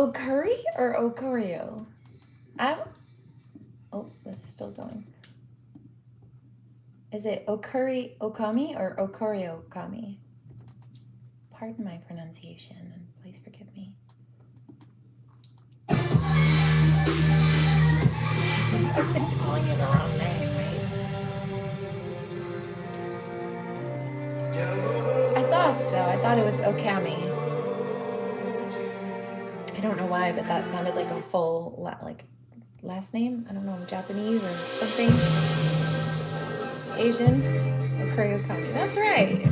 Okuri or Okorio? Oh, this is still going. Is it Okuri Okami or Okorio Okami? Pardon my pronunciation and please forgive me. I've been calling it the wrong name, right? I thought so. I thought it was Okami. I don't know why, but that sounded like a full last name. I don't know, Japanese or something. Asian. Okuri Okami. That's right.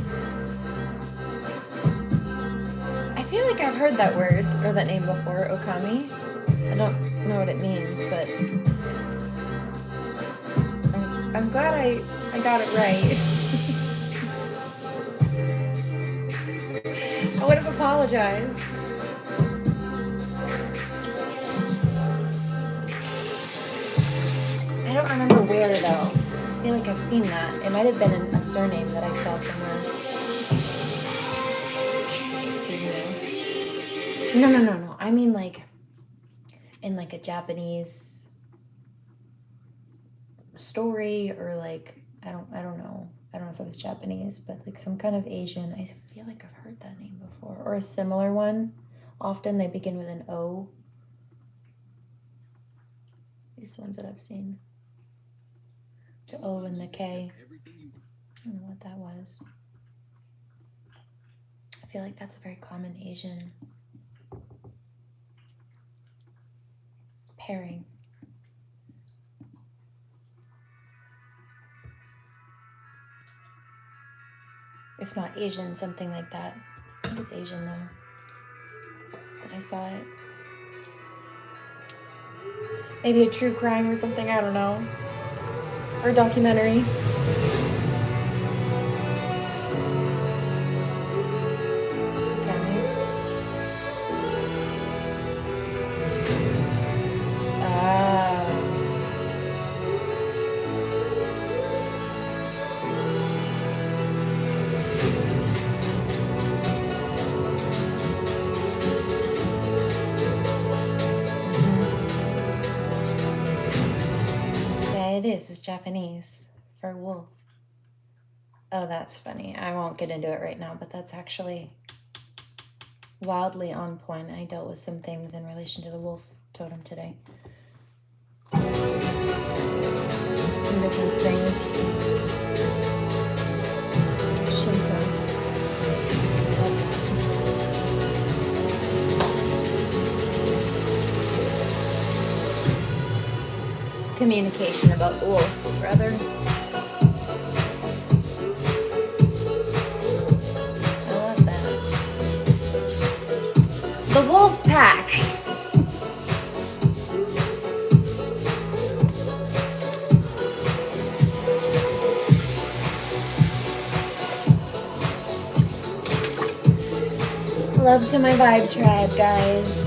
I feel like I've heard that word or that name before, Okami. I don't know what it means, but I'm glad I got it right. I would have apologized. I don't remember where though. I feel like I've seen that. It might have been a surname that I saw somewhere. No. I mean like in like a Japanese story or like I don't know. I don't know if it was Japanese, but like some kind of Asian. I feel like I've heard that name before. Or a similar one. Often they begin with an O. These ones that I've seen. The O and the K. I don't know what that was. I feel like that's a very common Asian pairing. If not Asian, something like that. I think it's Asian though. But I saw it. Maybe a true crime or something, I don't know. Or a documentary. It's Japanese for wolf. Oh, that's funny. I won't get into it right now, but that's actually wildly on point. I dealt with some things in relation to the wolf totem today. Some business things. Shinto. Communication about the wolf, rather. I love that. The wolf pack. Love to my vibe tribe, guys.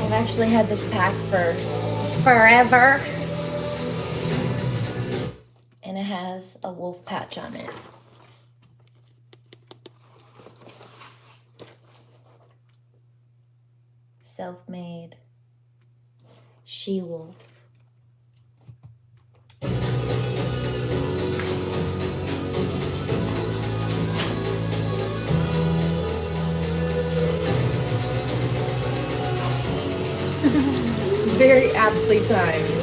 I've actually had this pack for forever. And it has a wolf patch on it. Self-made she-wolf. Very aptly timed.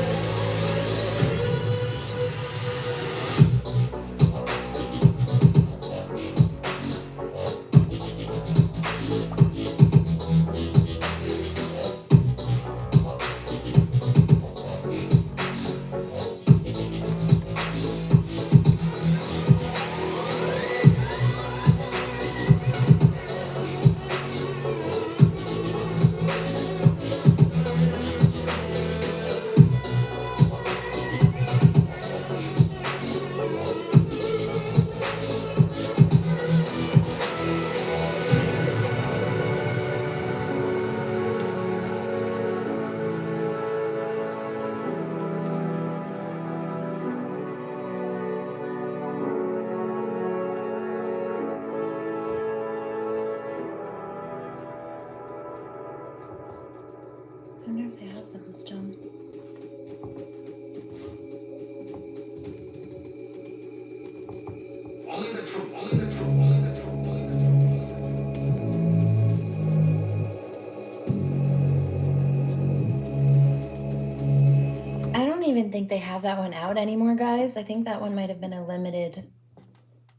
even think they have that one out anymore, guys. I think that one might have been a limited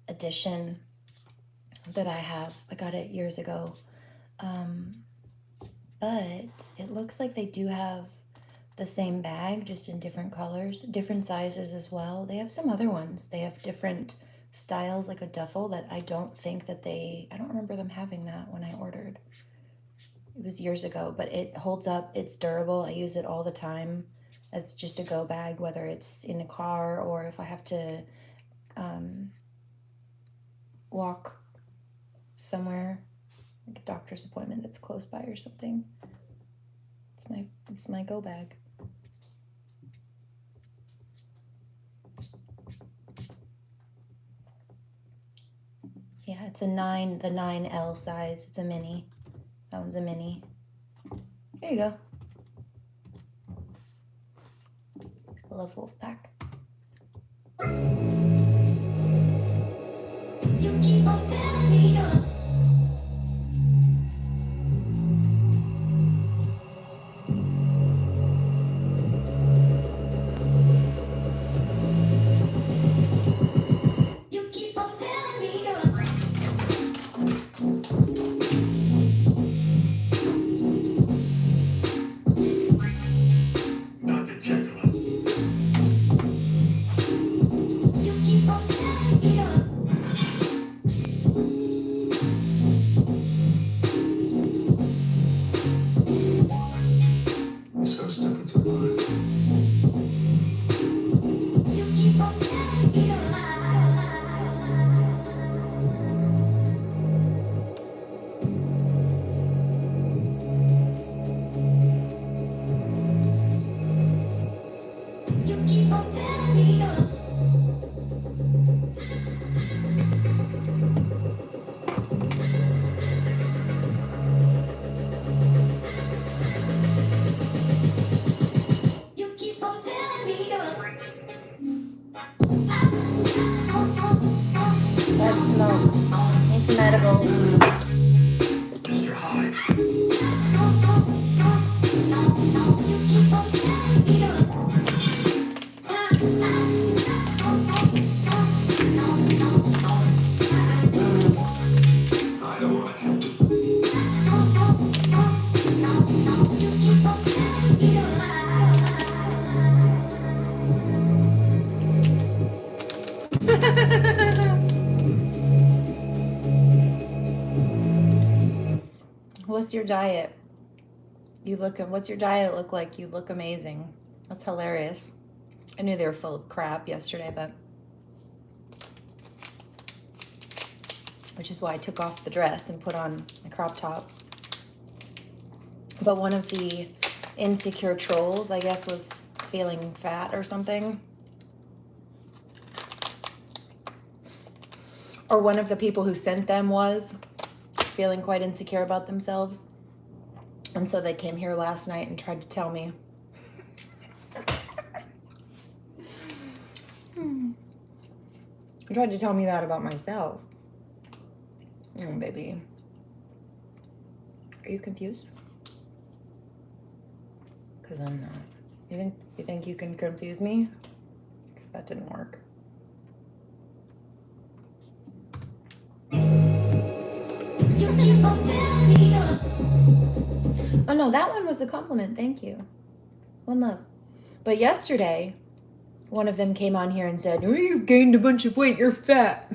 edition that I have. I got it years ago. But it looks like they do have the same bag, just in different colors, different sizes as well. They have some other ones. They have different styles, like a duffel that I don't think that I don't remember them having that when I ordered. It was years ago, but it holds up. It's durable. I use it all the time as just a go bag, whether it's in a car or if I have to walk somewhere, like a doctor's appointment that's close by or something. It's my go bag. Yeah, it's the 9L size. It's a mini. That one's a mini. There you go. I love Wolfpack. You keep on telling me What's your diet? What's your diet look like? You look amazing. That's hilarious. I knew they were full of crap yesterday, but which is why I took off the dress and put on my crop top. But one of the insecure trolls, I guess, was feeling fat or something. Or one of the people who sent them was feeling quite insecure about themselves. And so they came here last night and tried to tell me. Tried to tell me that about myself. Baby. Are you confused? Because I'm not. You think you can confuse me? Because that didn't work. Oh no, that one was a compliment. Thank you. One love. But yesterday, one of them came on here and said, "Oh, you've gained a bunch of weight. You're fat.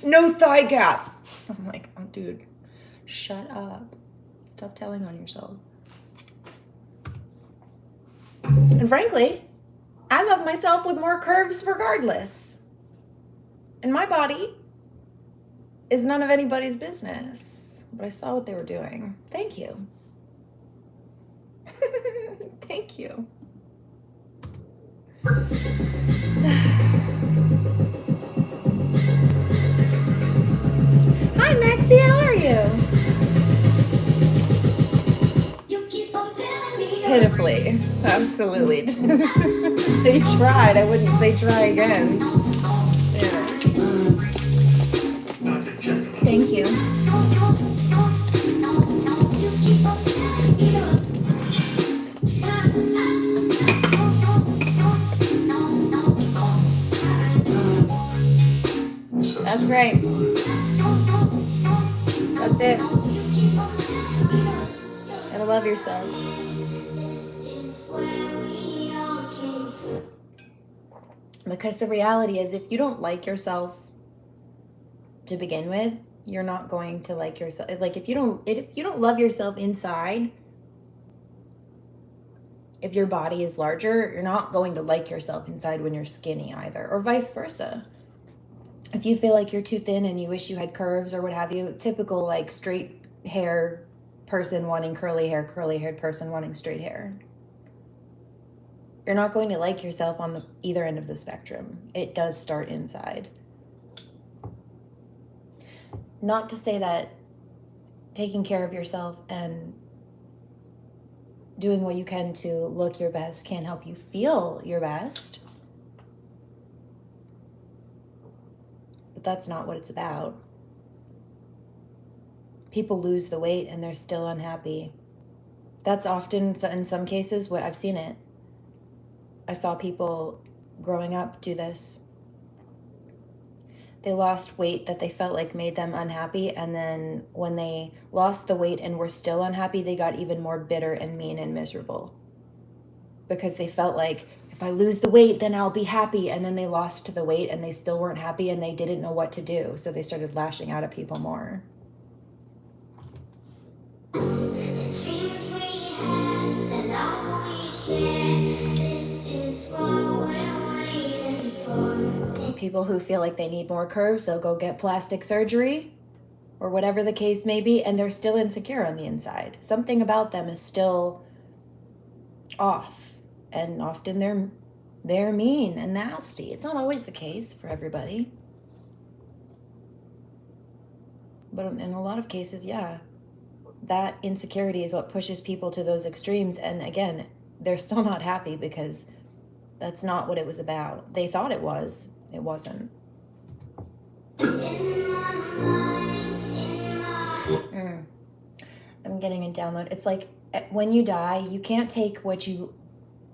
No thigh gap." I'm like, oh, dude, shut up. Stop telling on yourself. And frankly, I love myself with more curves regardless. And my body is none of anybody's business. But I saw what they were doing. Thank you. Thank you. Hi, Maxie, how are you? You keep on telling me. Pitifully, absolutely. They tried. I wouldn't say try again. Yeah. Thank you. That's right. That's it. Gotta love yourself. Because the reality is, if you don't like yourself to begin with, you're not going to like yourself. Like if you don't love yourself inside, if your body is larger, you're not going to like yourself inside when you're skinny either, or vice versa. If you feel like you're too thin and you wish you had curves or what have you, typical like straight hair person wanting curly hair, curly haired person wanting straight hair. You're not going to like yourself on either end of the spectrum. It does start inside. Not to say that taking care of yourself and doing what you can to look your best can't help you feel your best. But that's not what it's about. People lose the weight and they're still unhappy. That's often, in some cases, what I've seen it. I saw people growing up do this. They lost weight that they felt like made them unhappy, and then when they lost the weight and were still unhappy, they got even more bitter and mean and miserable. Because they felt like, if I lose the weight, then I'll be happy, and then they lost the weight and they still weren't happy and they didn't know what to do, so they started lashing out at people more. The dreams we had, the love we shared, this is what we're waiting for. People who feel like they need more curves, they'll go get plastic surgery or whatever the case may be, and they're still insecure on the inside. Something about them is still off, and often they're mean and nasty. It's not always the case for everybody, but in a lot of cases, yeah. That insecurity is what pushes people to those extremes. And again, they're still not happy because that's not what it was about. They thought it was. It wasn't. I'm getting a download. It's like when you die, you can't take what you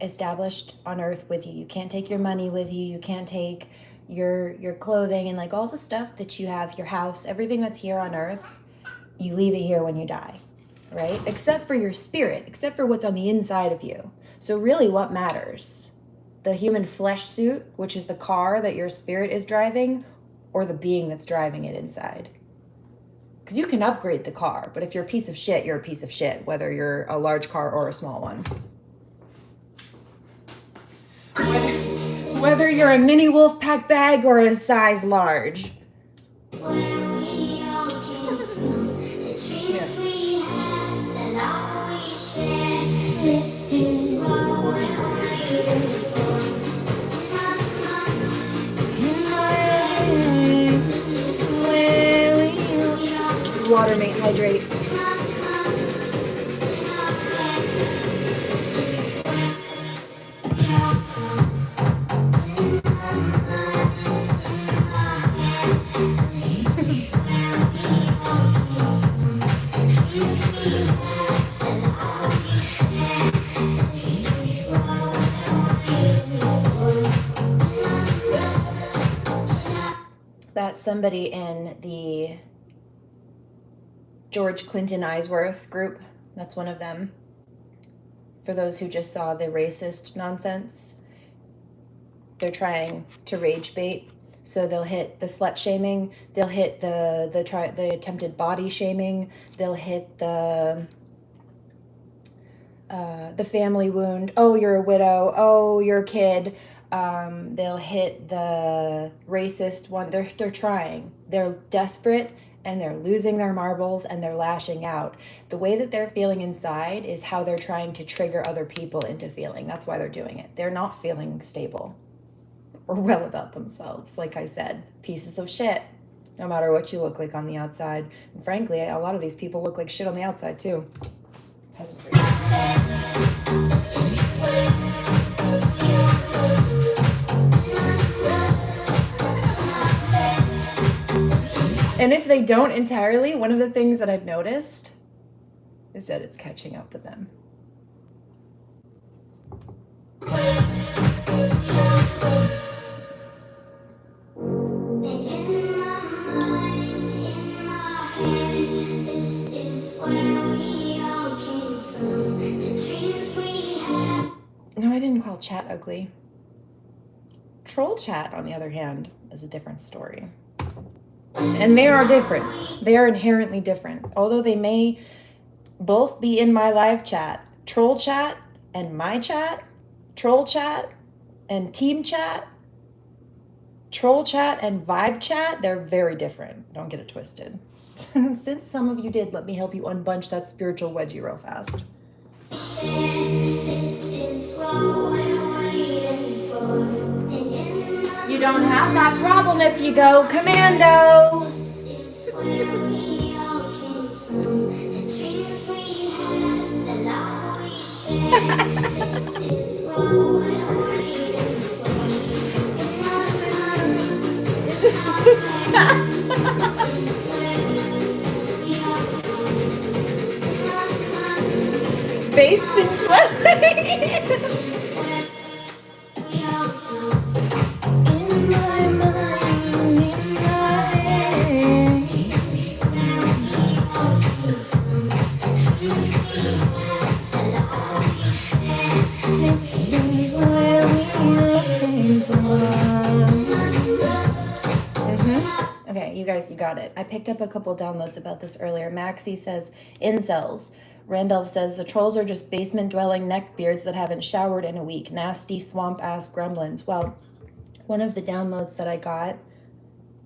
established on earth with you. You can't take your money with you. You can't take your clothing and like all the stuff that you have, your house, everything that's here on earth. You leave it here when you die, right? Except for your spirit, except for what's on the inside of you. So really what matters? The human flesh suit, which is the car that your spirit is driving, or the being that's driving it inside? Because you can upgrade the car, but if you're a piece of shit, you're a piece of shit, whether you're a large car or a small one. Whether you're a mini Wolfpack bag or a size large. This is what we're waiting for. Water, mate, hydrate. That's somebody in the George Clinton Eisworth group. That's one of them. For those who just saw the racist nonsense, they're trying to rage bait. So they'll hit the slut shaming, they'll hit the attempted body shaming, they'll hit the family wound. Oh, you're a widow. Oh, you're a kid. They'll hit the racist one. They're trying. They're desperate and they're losing their marbles and they're lashing out. The way that they're feeling inside is how they're trying to trigger other people into feeling. That's why they're doing it. They're not feeling stable or well about themselves. Like I said, pieces of shit, no matter what you look like on the outside. And frankly, a lot of these people look like shit on the outside too. And if they don't entirely, one of the things that I've noticed is that it's catching up with them. call chat ugly. Troll chat, on the other hand, is a different story. And they are different. They are inherently different. Although they may both be in my live chat. Troll chat and my chat. Troll chat and team chat. Troll chat and vibe chat. They're very different. Don't get it twisted. Since some of you did, let me help you unbunch that spiritual wedgie real fast. You don't have that problem if you go commando. Basement Okay, you guys, you got it. I picked up a couple downloads about this earlier. Maxie says, incels. Randolph says, the trolls are just basement-dwelling neckbeards that haven't showered in a week. Nasty, swamp-ass gremlins. Well, one of the downloads that I got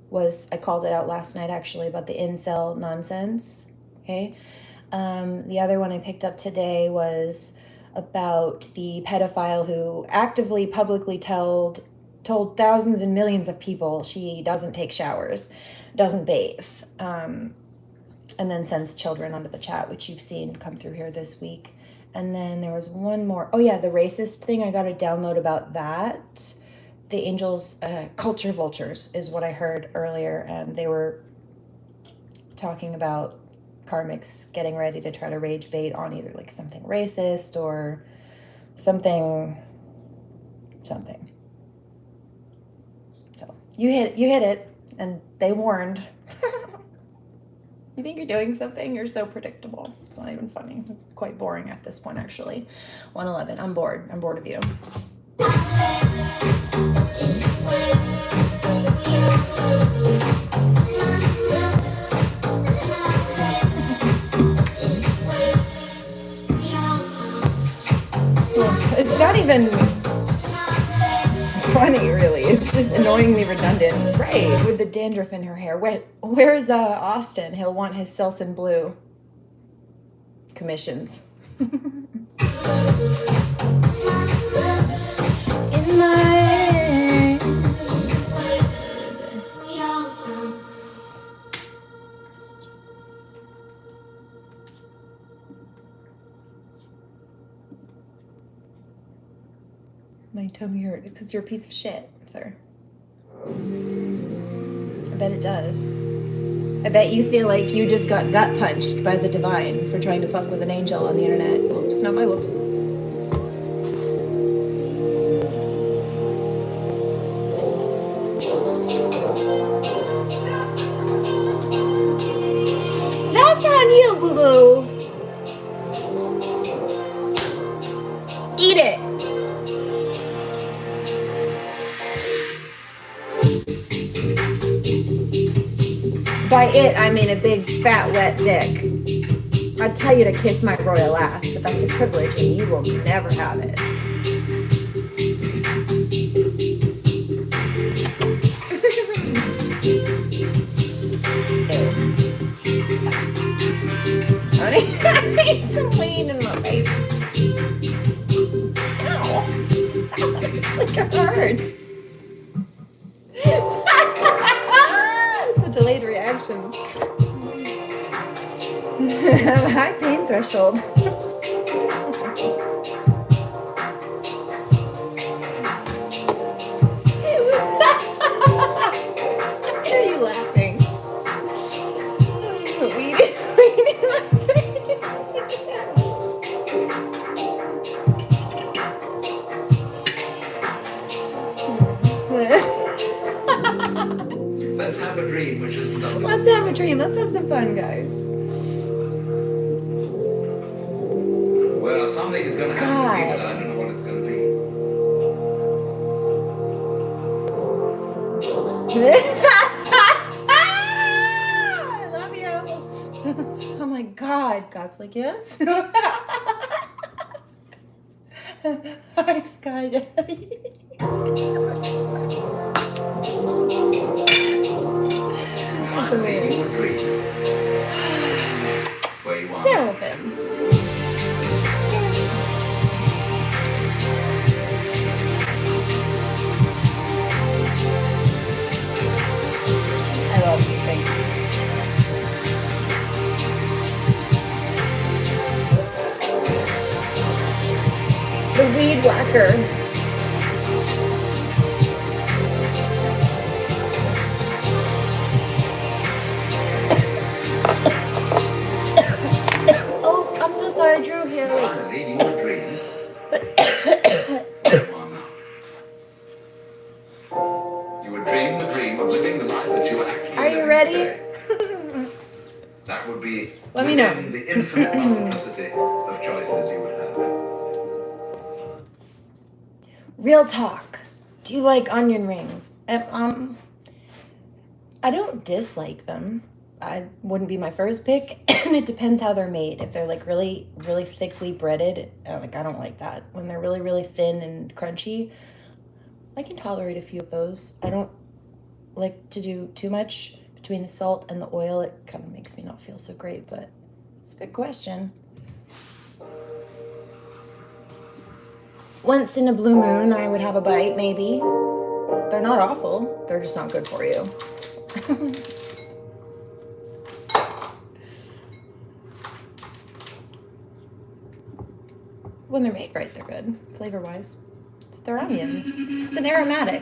was, I called it out last night, actually, about the incel nonsense. Okay? The other one I picked up today was about the pedophile who actively, publicly told thousands and millions of people she doesn't take showers, doesn't bathe, and then sends children onto the chat, which you've seen come through here this week. And then there was one more. Oh yeah, the racist thing. I got a download about that. The angels, culture vultures is what I heard earlier, and they were talking about karmics getting ready to try to rage bait on either like something racist or something. So you hit it, and they warned. You think you're doing something? You're so predictable. It's not even funny. It's quite boring at this point, actually. 111. I'm bored. I'm bored of you. It's not even funny, really. It's just annoyingly redundant. Right, with the dandruff in her hair. Where's Austin? He'll want his Selsun Blue commissions. In my... My tummy hurt. It's because you're a piece of shit, sir. I bet it does. I bet you feel like you just got gut punched by the divine for trying to fuck with an angel on the internet. Whoops, not my whoops. That's on you, boo-boo. Eat it. By it, I mean a big, fat, wet dick. I'd tell you to kiss my royal ass, but that's a privilege and you will never have it. Honey, I need some weed in my face. Ow. It's like it hurts. It's a delayed reaction. High pain threshold. Why are you laughing? Weed in my face. Let's have a dream, which is lovely. Let's have a dream. Let's have some fun, guys. Well, something is going to have to be, but I don't know what it's going to be. I love you. Oh my God. God's like, yes. Hi, Sky Daddy. Finally, you would dream where you are. SeraFae. I love you. Thank you. The weed whacker. Oh, I'm so sorry, Drew. Here, wait. Finally, you would dream where you are now. You would dream the dream of living the life that you are actually Are you living ready? today. That would be Let me know. within the infinite multiplicity of choices you would have. Real talk. Do you like onion rings? I don't dislike them. I wouldn't be my first pick, and it depends how they're made. If they're like really, really thickly breaded, I don't like that. When they're really, really thin and crunchy, I can tolerate a few of those. I don't like to do too much between the salt and the oil. It kind of makes me not feel so great, but it's a good question. Once in a blue moon, I would have a bite, maybe. They're not awful. They're just not good for you. When they're made right, they're good, flavor-wise. They're onions. It's an aromatic.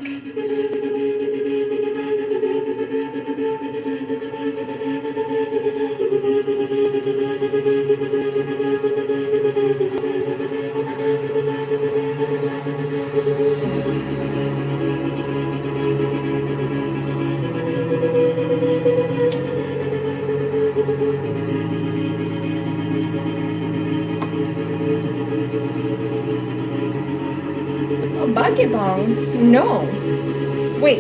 A bucket bong? No. Wait.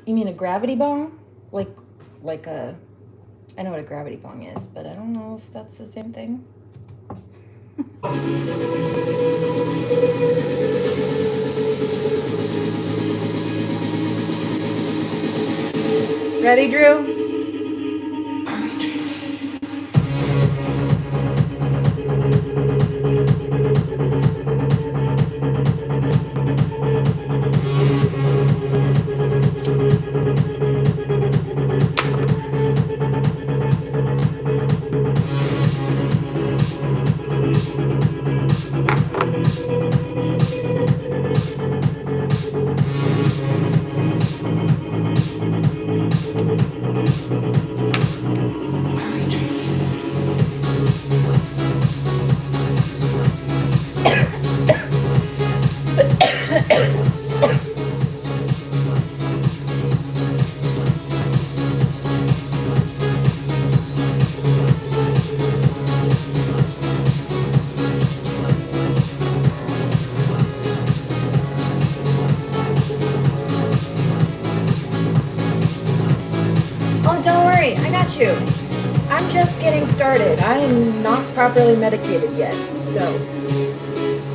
You mean a gravity bong? Like a... I know what a gravity bong is, but I don't know if that's the same thing. Ready, Drew? Oh, don't worry, I got you. I'm just getting started. I am not properly medicated yet, so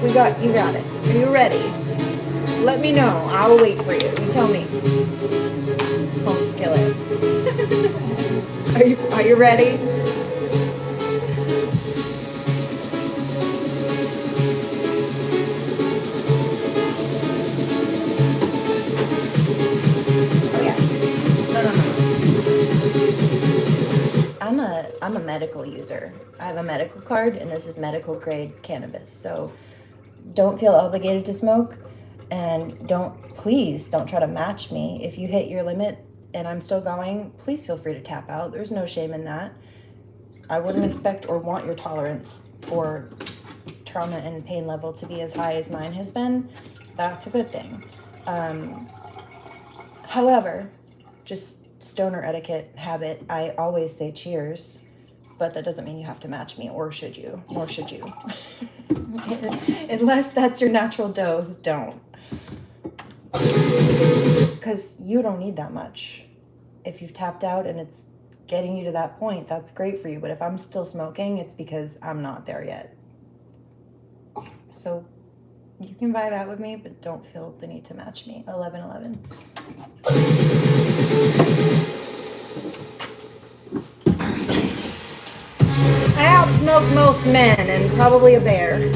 you got it. Are you ready? Let me know. I will wait for you. You tell me. Home skillet. Are you ready? I'm a medical user. I have a medical card, and this is medical grade cannabis. So don't feel obligated to smoke, and please don't try to match me. If you hit your limit and I'm still going, please feel free to tap out. There's no shame in that. I wouldn't expect or want your tolerance for trauma and pain level to be as high as mine has been. That's a good thing. However, just stoner etiquette habit, I always say cheers, but that doesn't mean you have to match me, or should you. Unless that's your natural dose, don't. Because you don't need that much. If you've tapped out and it's getting you to that point, that's great for you. But if I'm still smoking, it's because I'm not there yet. So you can vibe out with me, but don't feel the need to match me. 1111. I outsmoke most men and probably a bear.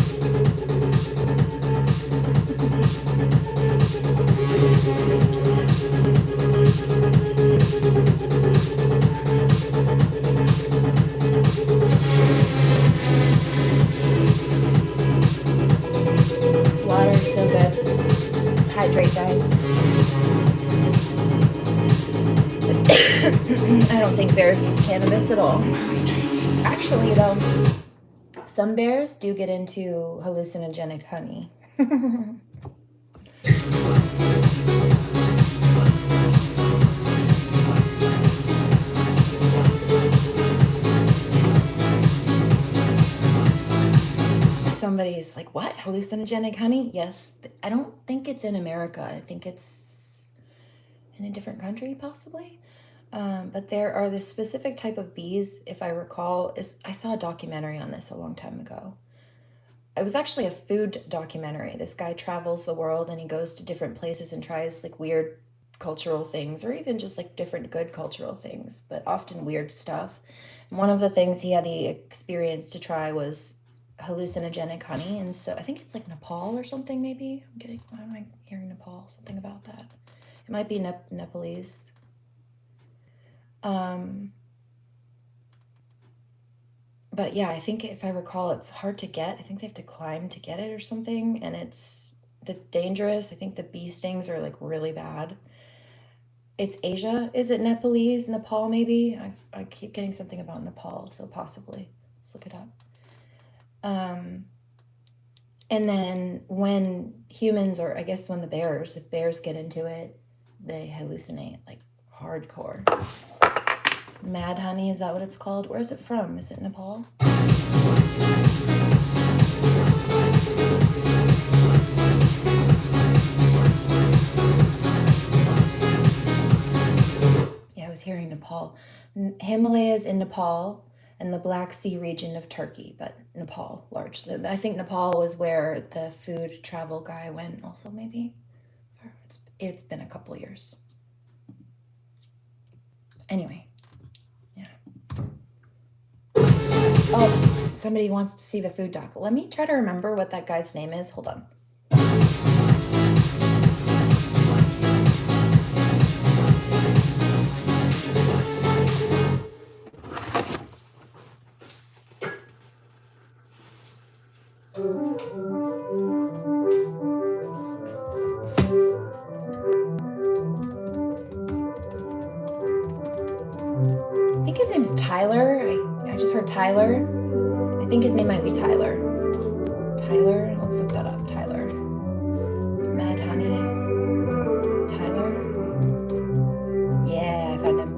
Water's so good. Hydrate, guys. I don't think bears use cannabis at all. Actually, though, some bears do get into hallucinogenic honey. Somebody's like, what? Hallucinogenic honey? Yes. I don't think it's in America. I think it's in a different country, possibly. But there are this specific type of bees, if I recall. I saw a documentary on this a long time ago. It was actually a food documentary. This guy travels the world and he goes to different places and tries like weird cultural things, or even just like different good cultural things, but often weird stuff. And one of the things he had the experience to try was hallucinogenic honey. And so I think it's like Nepal or something, maybe. Why am I hearing Nepal? Something about that. It might be Nepalese. But yeah, I think if I recall, it's hard to get. I think they have to climb to get it or something, and it's dangerous. I think the bee stings are like really bad. It's Asia. Is it Nepalese? Nepal, maybe? I keep getting something about Nepal, so possibly. Let's look it up. And then when humans, or I guess when if bears get into it, they hallucinate like hardcore. Mad honey, is that what it's called? Where is it from? Is it Nepal? Yeah, I was hearing Nepal. Himalayas in Nepal and the Black Sea region of Turkey, but Nepal largely. I think Nepal was where the food travel guy went also, maybe. It's been a couple years. Anyway. Oh, somebody wants to see the food doc. Let me try to remember what that guy's name is. Hold on. I think his name's Tyler. I just heard Tyler. I think his name might be Tyler. Tyler? Let's look that up. Tyler. Mad Honey. Tyler? Yeah, I found him.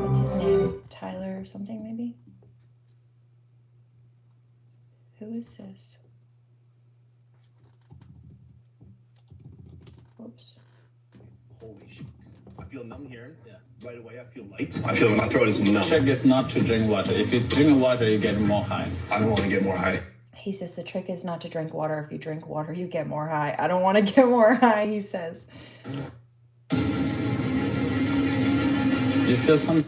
What's his name? Tyler something, maybe? Who is this? Oops. Holy shit. I feel numb here. Yeah. Right away, I feel light. I feel my throat is numb. The trick is not to drink water. If you drink water, you get more high. I don't want to get more high. He says the trick is not to drink water. If you drink water, you get more high. I don't want to get more high, he says. You feel some...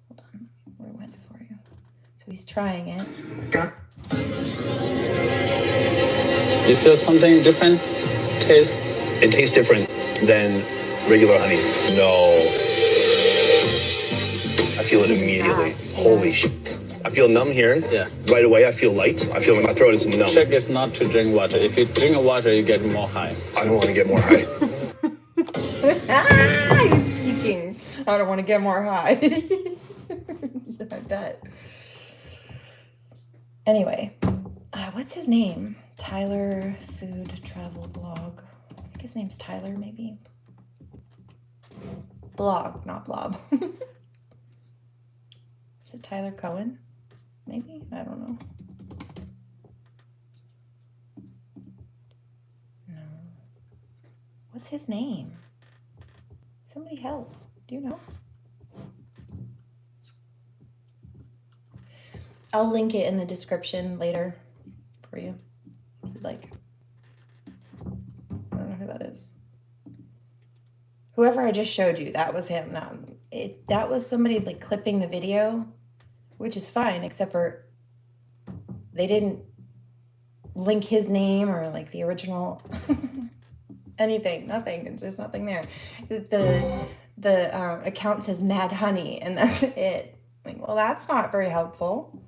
Hold on. Rewind it for you. So he's trying it. You feel something different? Taste? It tastes different than regular honey. No. I feel it immediately. Fast, yeah. Holy shit. I feel numb here. Yeah. Right away, I feel light. I feel my throat is numb. The trick is not to drink water. If you drink water, you get more high. I don't want to get more high. He's peeking. I don't want to get more high. Yeah, I bet. Anyway, what's his name? Tyler Food Travel Blog. I think his name's Tyler, maybe. Blog, not blob. Is it Tyler Cohen? Maybe? I don't know. No. What's his name? Somebody help. Do you know? I'll link it in the description later for you, if you'd like. I don't know who that is. Whoever I just showed you, that was him. That was somebody like clipping the video, which is fine, except for they didn't link his name or like the original anything, nothing. There's nothing there. The account says Mad Honey, and that's it. Like, well, that's not very helpful.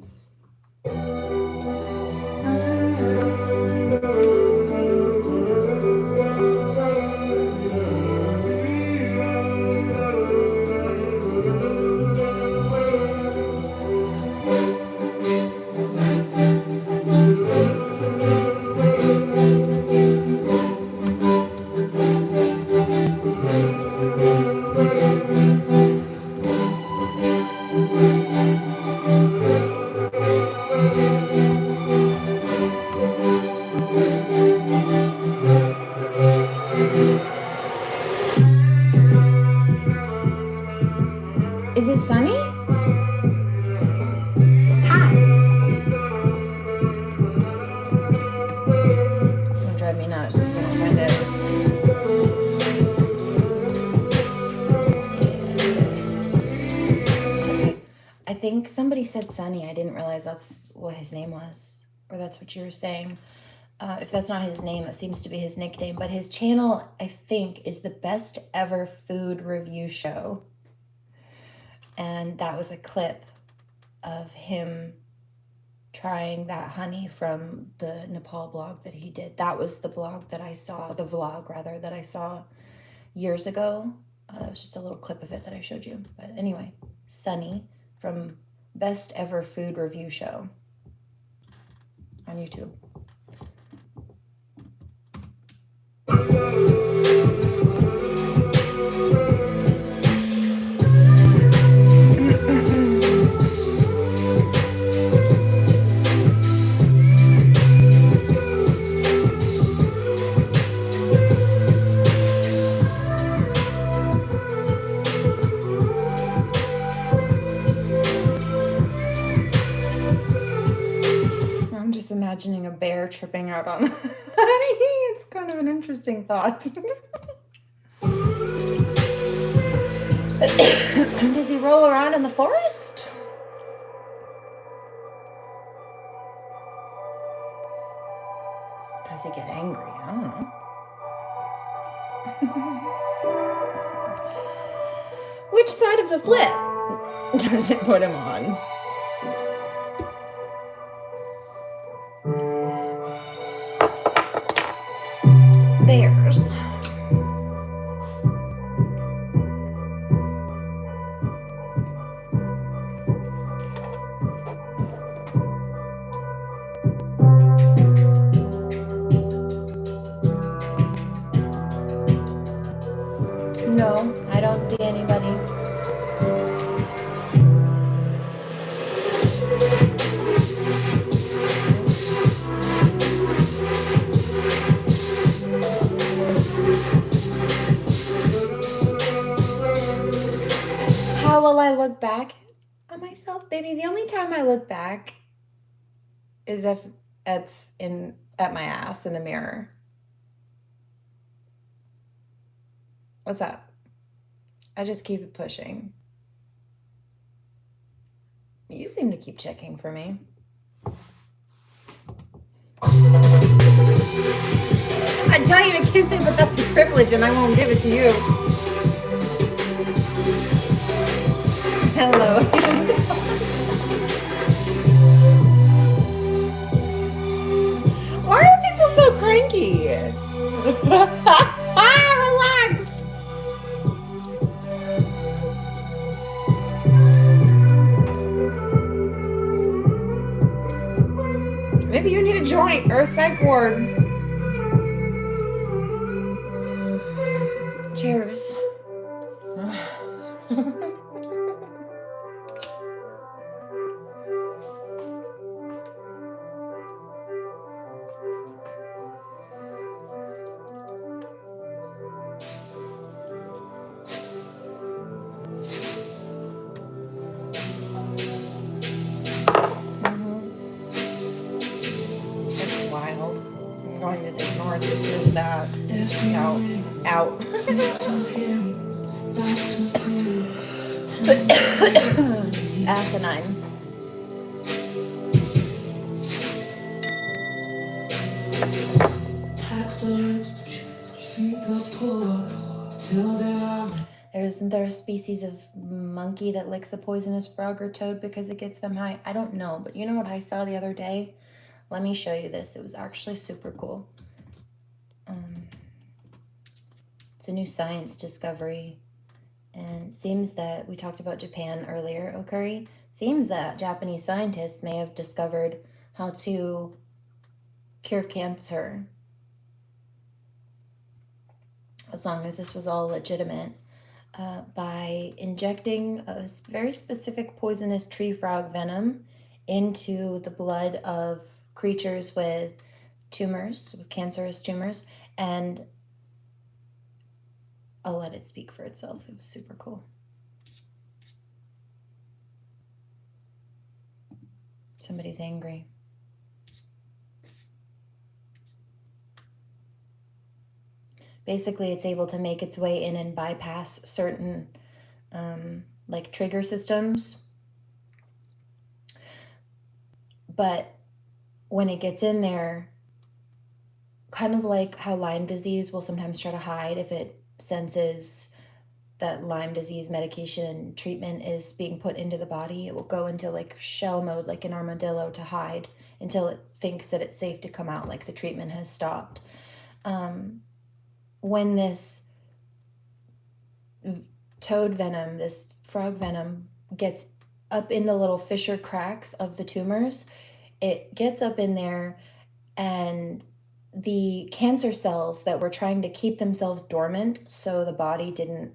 Is it Sunny? Hi. It's gonna drive me nuts if I don't find it. Okay. I think somebody said Sunny. I didn't realize that's what his name was, or that's what you were saying. If that's not his name, it seems to be his nickname. But his channel, I think, is the Best Ever Food Review Show. And that was a clip of him trying that honey from the Nepal blog that he did. That was the blog that I saw, the vlog rather, that I saw years ago. That was just a little clip of it that I showed you. But anyway, Sunny from Best Ever Food Review Show on YouTube. I'm just imagining a bear tripping out on honey. It's kind of an interesting thought. Does he roll around in the forest? Does he get angry? I don't know. Which side of the flip does it put him on? Bears. No, I don't see anybody. How will I look back at myself, baby? The only time I look back is if it's at my ass in the mirror. What's up? I just keep it pushing. You seem to keep checking for me. I'd tell you to kiss it, but that's a privilege and I won't give it to you. Hello. Why are people so cranky? Relax. Maybe you need a joint or a psych ward. Cheers. more this is that. Out. Asinine. Isn't there a species of monkey that licks a poisonous frog or toad because it gets them high? I don't know, but you know what I saw the other day? Let me show you this. It was actually super cool. It's a new science discovery. And it seems that, we talked about Japan earlier, Okuri. Seems that Japanese scientists may have discovered how to cure cancer, as long as this was all legitimate, by injecting a very specific poisonous tree frog venom into the blood of creatures with tumors, with cancerous tumors, and I'll let it speak for itself. It was super cool. Somebody's angry. Basically, it's able to make its way in and bypass certain like trigger systems. But when it gets in there, kind of like how Lyme disease will sometimes try to hide if it senses that Lyme disease medication treatment is being put into the body, it will go into like shell mode, like an armadillo, to hide until it thinks that it's safe to come out, like the treatment has stopped. When this toad venom, this frog venom, gets up in the little fissure cracks of the tumors, it gets up in there, and the cancer cells that were trying to keep themselves dormant so the body didn't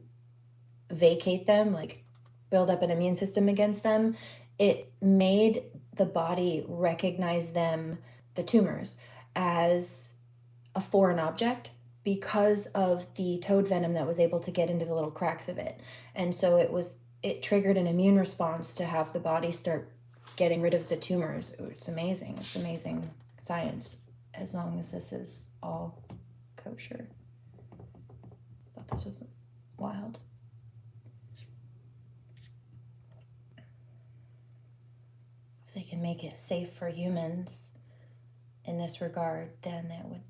vacate them, like build up an immune system against them, it made the body recognize them, the tumors, as a foreign object because of the toad venom that was able to get into the little cracks of it. And so it triggered an immune response to have the body start getting rid of the tumors. It's amazing. It's amazing science, as long as this is all kosher. I thought this was wild. If they can make it safe for humans in this regard, then that would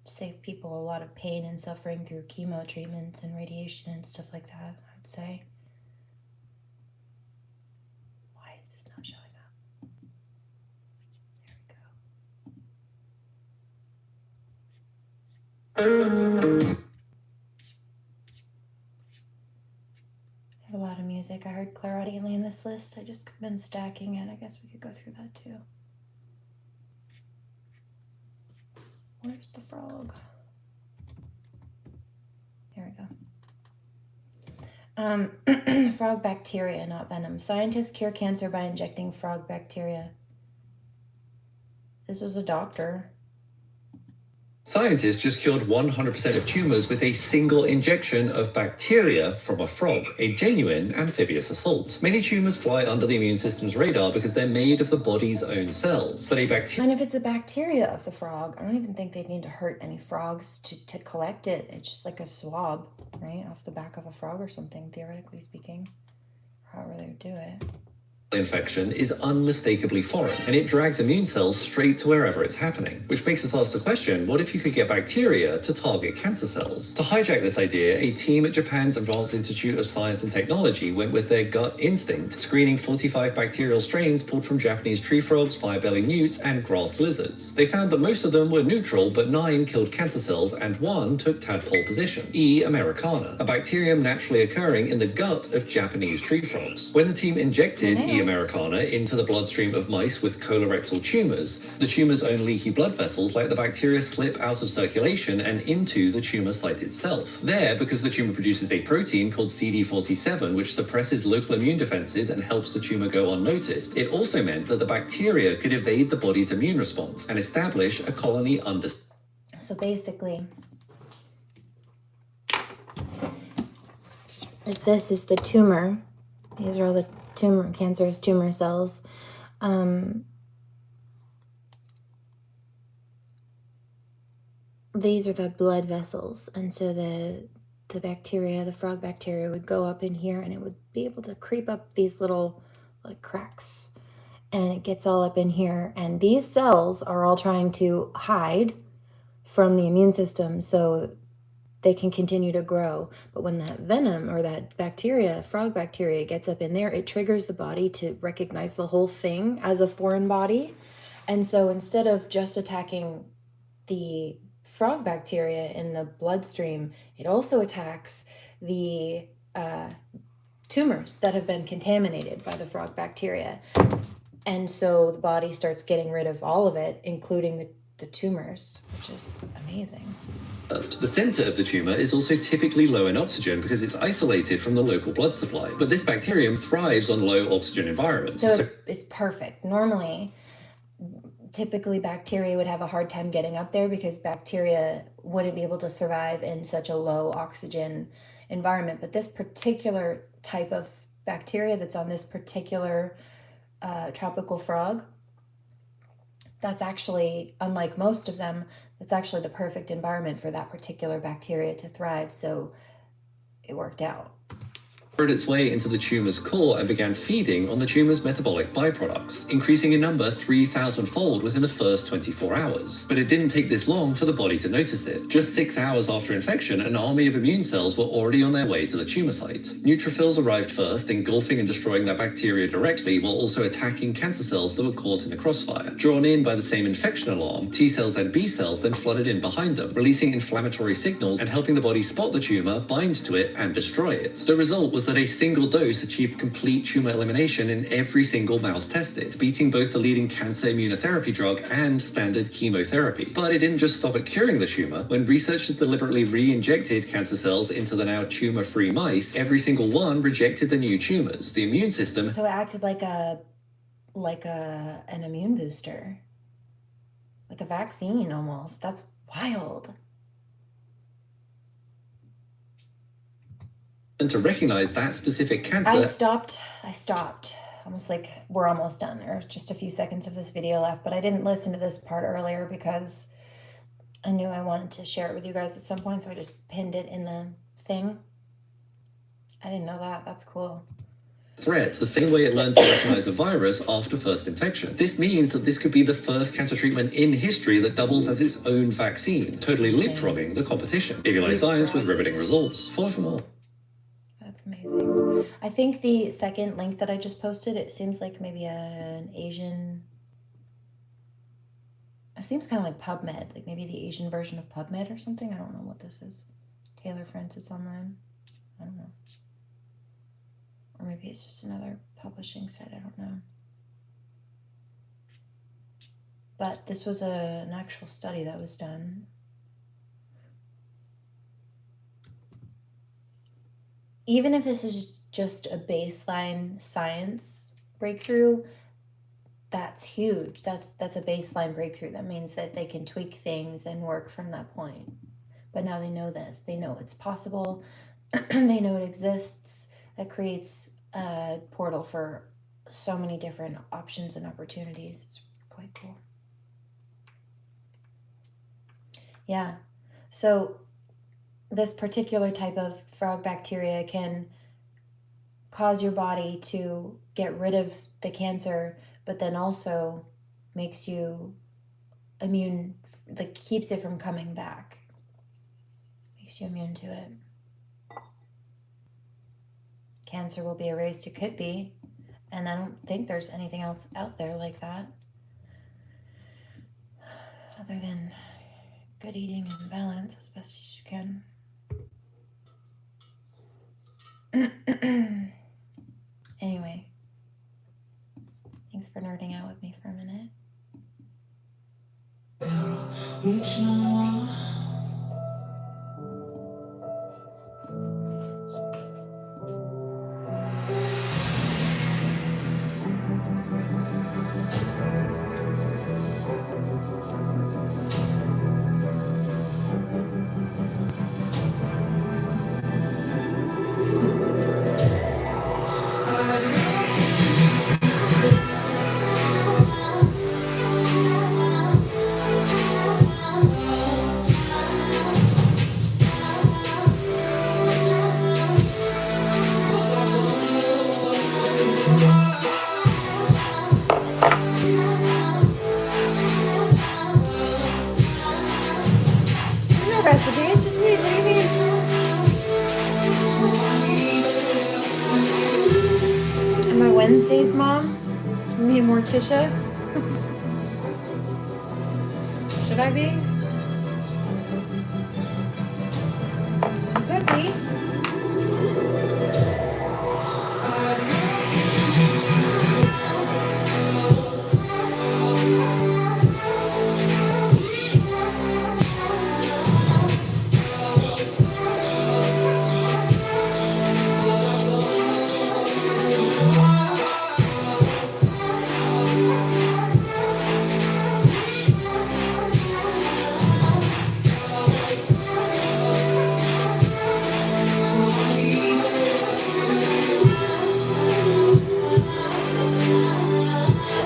save people a lot of pain and suffering through chemo treatments and radiation and stuff like that, I'd say. Why is this not showing up? There we go. I have a lot of music. I heard Clairaudiently in this list. I just been stacking it. I guess we could go through that too. Where's the frog? Here we go. Frog bacteria, not venom. Scientists cure cancer by injecting frog bacteria. This was a doctor. Scientists just cured 100% of tumors with a single injection of bacteria from a frog, a genuine amphibious assault. Many tumors fly under the immune system's radar because they're made of the body's own cells, but a bacteria... And if it's a bacteria of the frog, I don't even think they'd need to hurt any frogs to collect it. It's just like a swab, right, off the back of a frog or something, theoretically speaking. However they would do it. Infection is unmistakably foreign, and it drags immune cells straight to wherever it's happening, which makes us ask the question, what if you could get bacteria to target cancer cells? To hijack this idea, a team at Japan's Advanced Institute of Science and Technology went with their gut instinct, screening 45 bacterial strains pulled from Japanese tree frogs, fire-belly newts, and grass lizards. They found that most of them were neutral, but 9 killed cancer cells, and 1 took tadpole position, E. americana, a bacterium naturally occurring in the gut of Japanese tree frogs. When the team injected E. americana into the bloodstream of mice with colorectal tumors, the tumor's own leaky blood vessels let the bacteria slip out of circulation and into the tumor site itself. There, because the tumor produces a protein called CD47, which suppresses local immune defenses and helps the tumor go unnoticed, it also meant that the bacteria could evade the body's immune response and establish a colony under... So basically, if this is the tumor, these are all the cancerous tumor cells. these are the blood vessels, and so the bacteria, the frog bacteria, would go up in here, and it would be able to creep up these little like cracks, and it gets all up in here, and these cells are all trying to hide from the immune system so they can continue to grow. But when that venom or that bacteria, frog bacteria, gets up in there, it triggers the body to recognize the whole thing as a foreign body. And so instead of just attacking the frog bacteria in the bloodstream, it also attacks the tumors that have been contaminated by the frog bacteria. And so the body starts getting rid of all of it, including the tumors, which is amazing. The center of the tumor is also typically low in oxygen because it's isolated from the local blood supply. But this bacterium thrives on low oxygen environments. So it's perfect. Normally, typically bacteria would have a hard time getting up there because bacteria wouldn't be able to survive in such a low oxygen environment. But this particular type of bacteria that's on this particular tropical frog, that's actually, unlike most of them, that's actually the perfect environment for that particular bacteria to thrive. So it worked out. Burrowed its way into the tumor's core and began feeding on the tumor's metabolic byproducts, increasing in number 3,000-fold within the first 24 hours. But it didn't take this long for the body to notice it. Just 6 hours after infection, an army of immune cells were already on their way to the tumor site. Neutrophils arrived first, engulfing and destroying that bacteria directly, while also attacking cancer cells that were caught in the crossfire. Drawn in by the same infection alarm, T cells and B cells then flooded in behind them, releasing inflammatory signals and helping the body spot the tumor, bind to it, and destroy it. The result was that a single dose achieved complete tumor elimination in every single mouse tested, beating both the leading cancer immunotherapy drug and standard chemotherapy. But it didn't just stop at curing the tumor. When researchers deliberately re-injected cancer cells into the now tumor-free mice, every single one rejected the new tumors. The immune system... So it acted like an immune booster. Like a vaccine almost. That's wild. And to recognize that specific cancer... I stopped. Almost like we're almost done, or just a few seconds of this video left, but I didn't listen to this part earlier because I knew I wanted to share it with you guys at some point, so I just pinned it in the thing. I didn't know that. That's cool. Threat, the same way it learns to recognize a virus after first infection. This means that this could be the first cancer treatment in history that doubles as its own vaccine, totally leapfrogging the competition. If you like science with riveting results, follow for more. That's amazing. I think the second link that I just posted, it seems like maybe an Asian... It seems kind of like PubMed, like maybe the Asian version of PubMed or something. I don't know what this is. Taylor Francis Online. I don't know. Or maybe it's just another publishing site. I don't know. But this was an actual study that was done. Even if this is just a baseline science breakthrough, that's huge. That's a baseline breakthrough. That means that they can tweak things and work from that point. But now they know this. They know it's possible. They know it exists. That creates a portal for so many different options and opportunities. It's quite cool. Yeah. So this particular type of frog bacteria can cause your body to get rid of the cancer, but then also makes you immune, like keeps it from coming back. Makes you immune to it. Cancer will be erased. It could be. And I don't think there's anything else out there like that. Other than good eating and balance as best as you can. Anyway. Thanks for nerding out with me for a minute. Wednesdays, Mom? You mean Morticia? Should I be? You could be.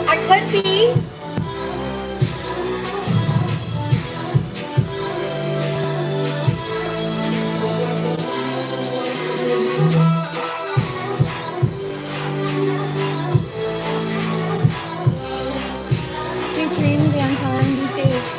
I could be. Sweet dreams, Anton. Be safe.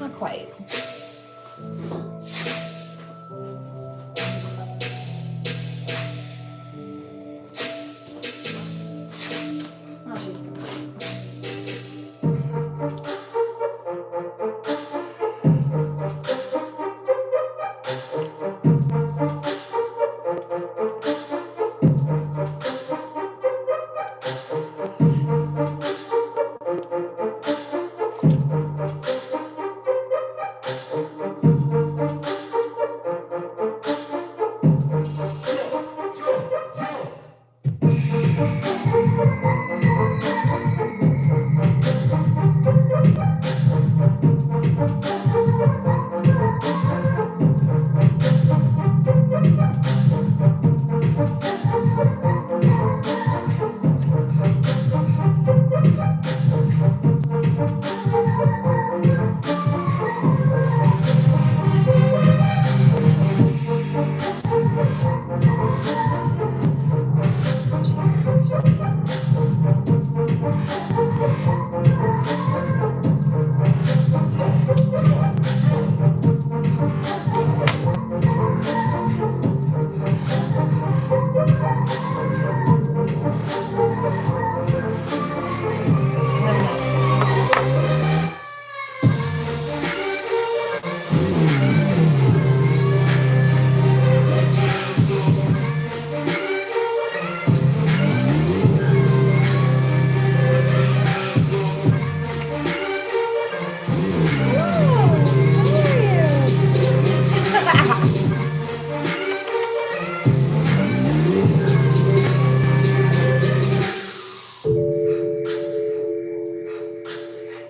Not quite. Oh, she's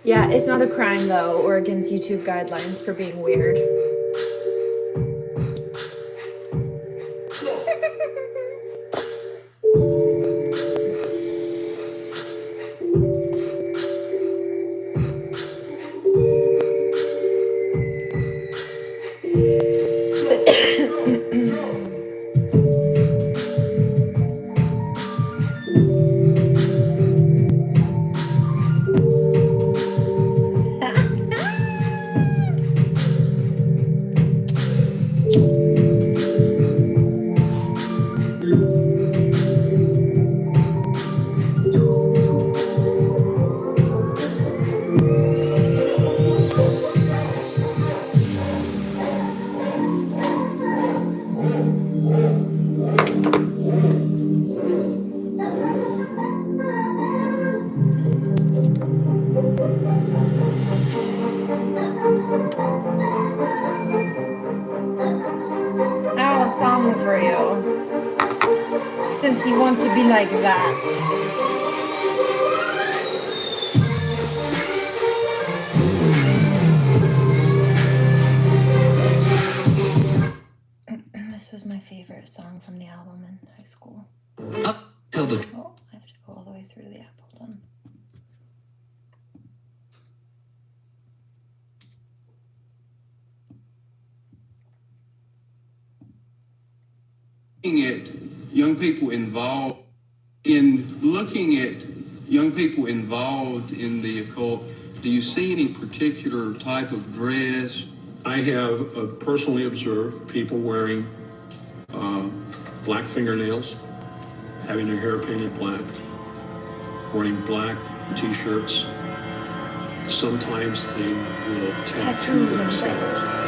Yeah, it's not a crime though, or against YouTube guidelines for being weird. I have a song for you, since you want to be like that. This was my favorite song from the album in high school. Up till the Oh, I have to go all the way through to the app. Hold on. Looking at young people involved in the occult, do you see any particular type of dress? I have personally observed people wearing black fingernails, having their hair painted black, wearing black t-shirts. Sometimes they will tattoo themselves.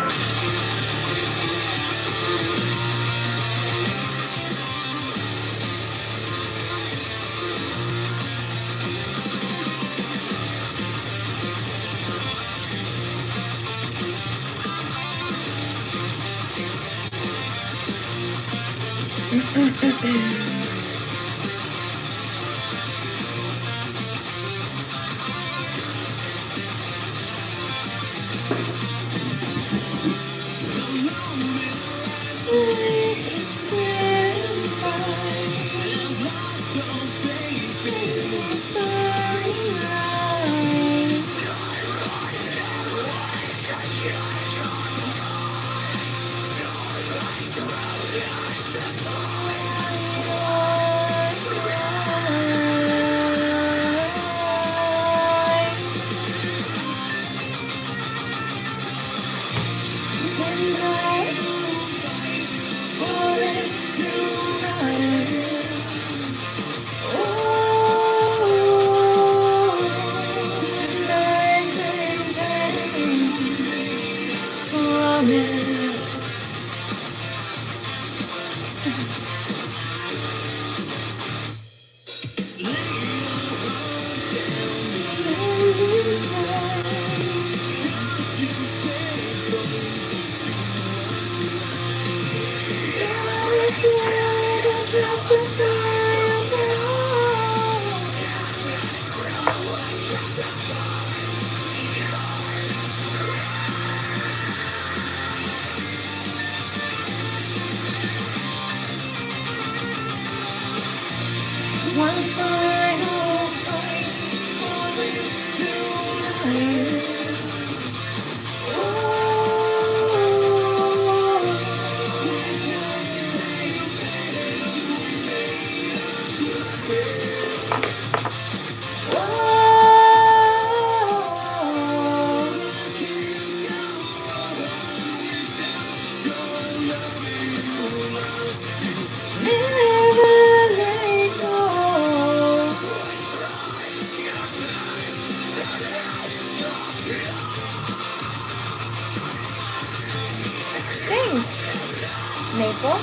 Maple?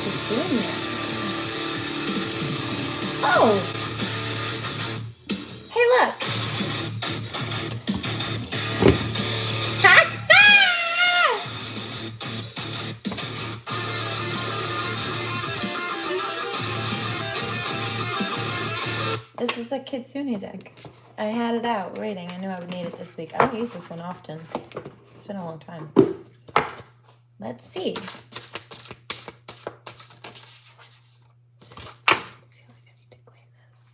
It's in there. Oh! Hey, look! This is a Kitsune deck. I had it out waiting. I knew I would need it this week. I don't use this one often. It's been a long time. Let's see. I feel like I need to clean this.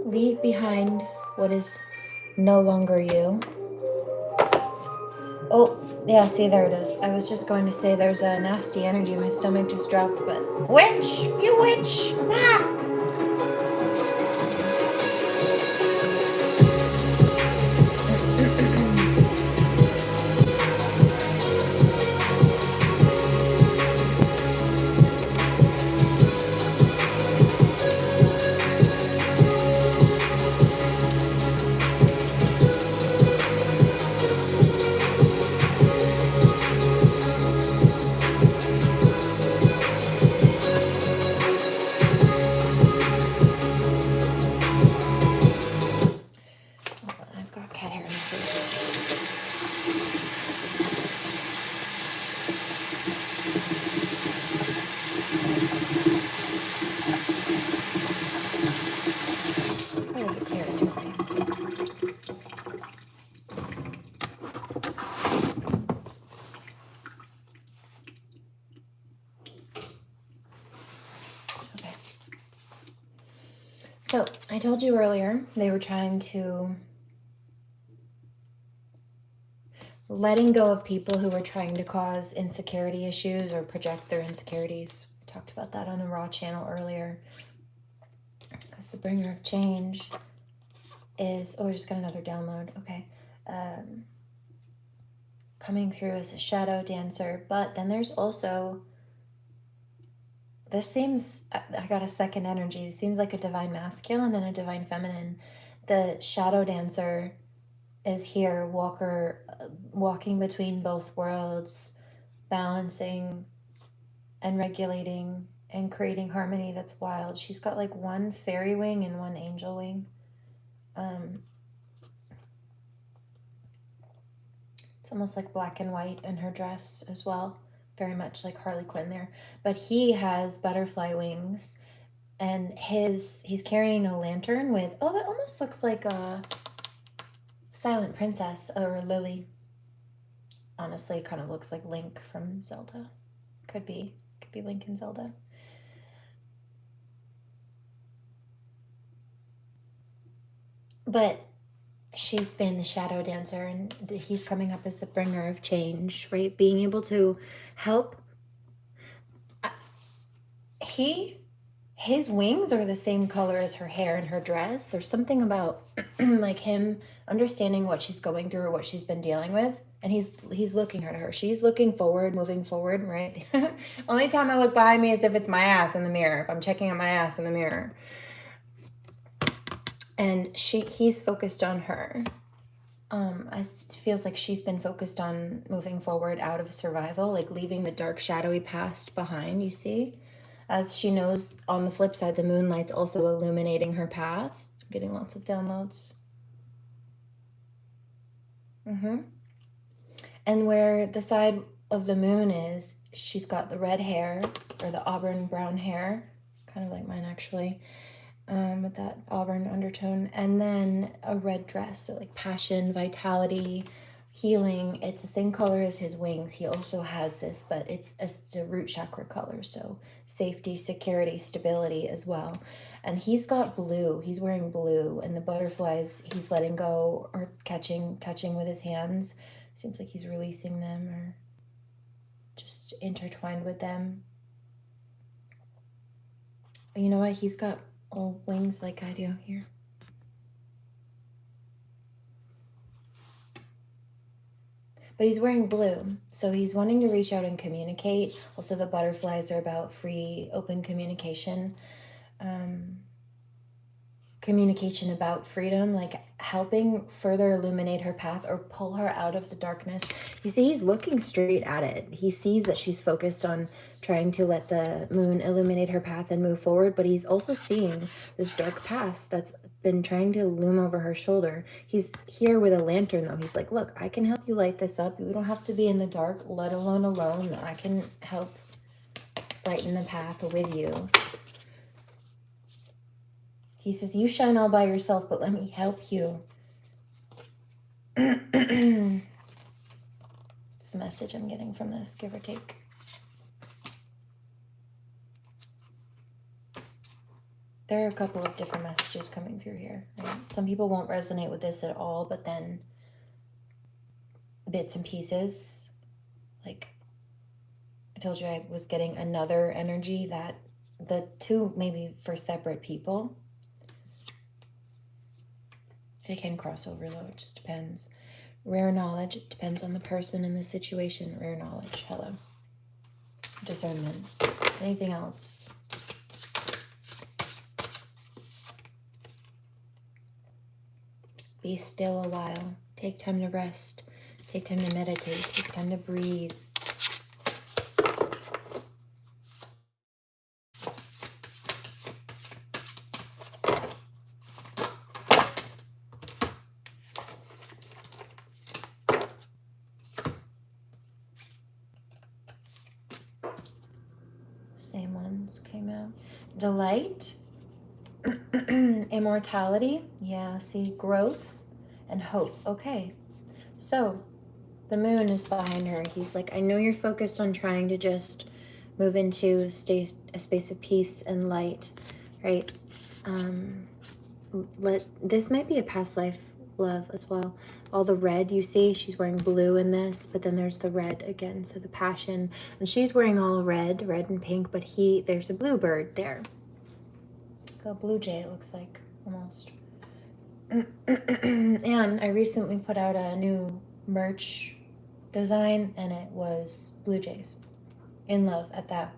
Leave behind what is no longer you. Oh, yeah, see, there it is. I was just going to say there's a nasty energy. My stomach just dropped, but... Witch! You witch! Ah! So I told you earlier they were trying to letting go of people who were trying to cause insecurity issues or project their insecurities. We talked about that on a Raw channel earlier. Because the bringer of change is, oh, I just got another download. Okay. Coming through as a shadow dancer. But then there's also, this seems, I got a second energy. It seems like a divine masculine and a divine feminine. The shadow dancer is here, walking between both worlds, balancing and regulating and creating harmony that's wild. She's got like one fairy wing and one angel wing. It's almost like black and white in her dress as well. Very much like Harley Quinn there. But he has butterfly wings, and he's carrying a lantern with, oh, that almost looks like a Silent Princess or Lily. Honestly, it kind of looks like Link from Zelda. Could be Link and Zelda. But she's been the shadow dancer, and he's coming up as the bringer of change, right? Being able to help. His wings are the same color as her hair and her dress. There's something about like him understanding what she's going through or what she's been dealing with. And he's looking at her. She's looking forward, moving forward, right? Only time I look behind me is if it's my ass in the mirror, if I'm checking out my ass in the mirror. And he's focused on her. It feels like she's been focused on moving forward out of survival, like leaving the dark, shadowy past behind, you see? As she knows, on the flip side, the moonlight's also illuminating her path. I'm getting lots of downloads. And where the side of the moon is, she's got the red hair, or the auburn brown hair, kind of like mine actually, with that auburn undertone, and then a red dress, so like passion, vitality, healing. It's the same color as his wings. He also has this, but it's a root chakra color, so safety, security, stability as well. And he's got blue. He's wearing blue, and the butterflies he's letting go or touching with his hands. Seems like he's releasing them or just intertwined with them. You know what? He's got little wings like I do here. But he's wearing blue, so he's wanting to reach out and communicate. Also, the butterflies are about free, open communication. Communication about freedom, like helping further illuminate her path or pull her out of the darkness. You see, he's looking straight at it. He sees that she's focused on trying to let the moon illuminate her path and move forward, but he's also seeing this dark past that's been trying to loom over her shoulder. He's here with a lantern, though. He's like, look, I can help you light this up. You don't have to be in the dark, let alone alone. I can help brighten the path with you. He says, you shine all by yourself, but let me help you. It's the message I'm getting from this, give or take. There are a couple of different messages coming through here. Right? Some people won't resonate with this at all, but then bits and pieces. Like I told you, I was getting another energy that the two maybe for separate people. It can cross over though, it just depends. Rare knowledge, it depends on the person and the situation. Rare knowledge, hello. Discernment. Anything else? Be still a while. Take time to rest. Take time to meditate. Take time to breathe. Same ones came out. Delight. Immortality. Yeah, see, growth and hope. Okay. So the moon is behind her. He's like, I know you're focused on trying to just move into a space of peace and light, right? This might be a past life love as well. All the red you see, she's wearing blue in this, but then there's the red again, so the passion. And she's wearing all red and pink, but there's a bluebird there. Like a blue jay, it looks like, almost. And I recently put out a new merch design, and it was blue jays. In love at that.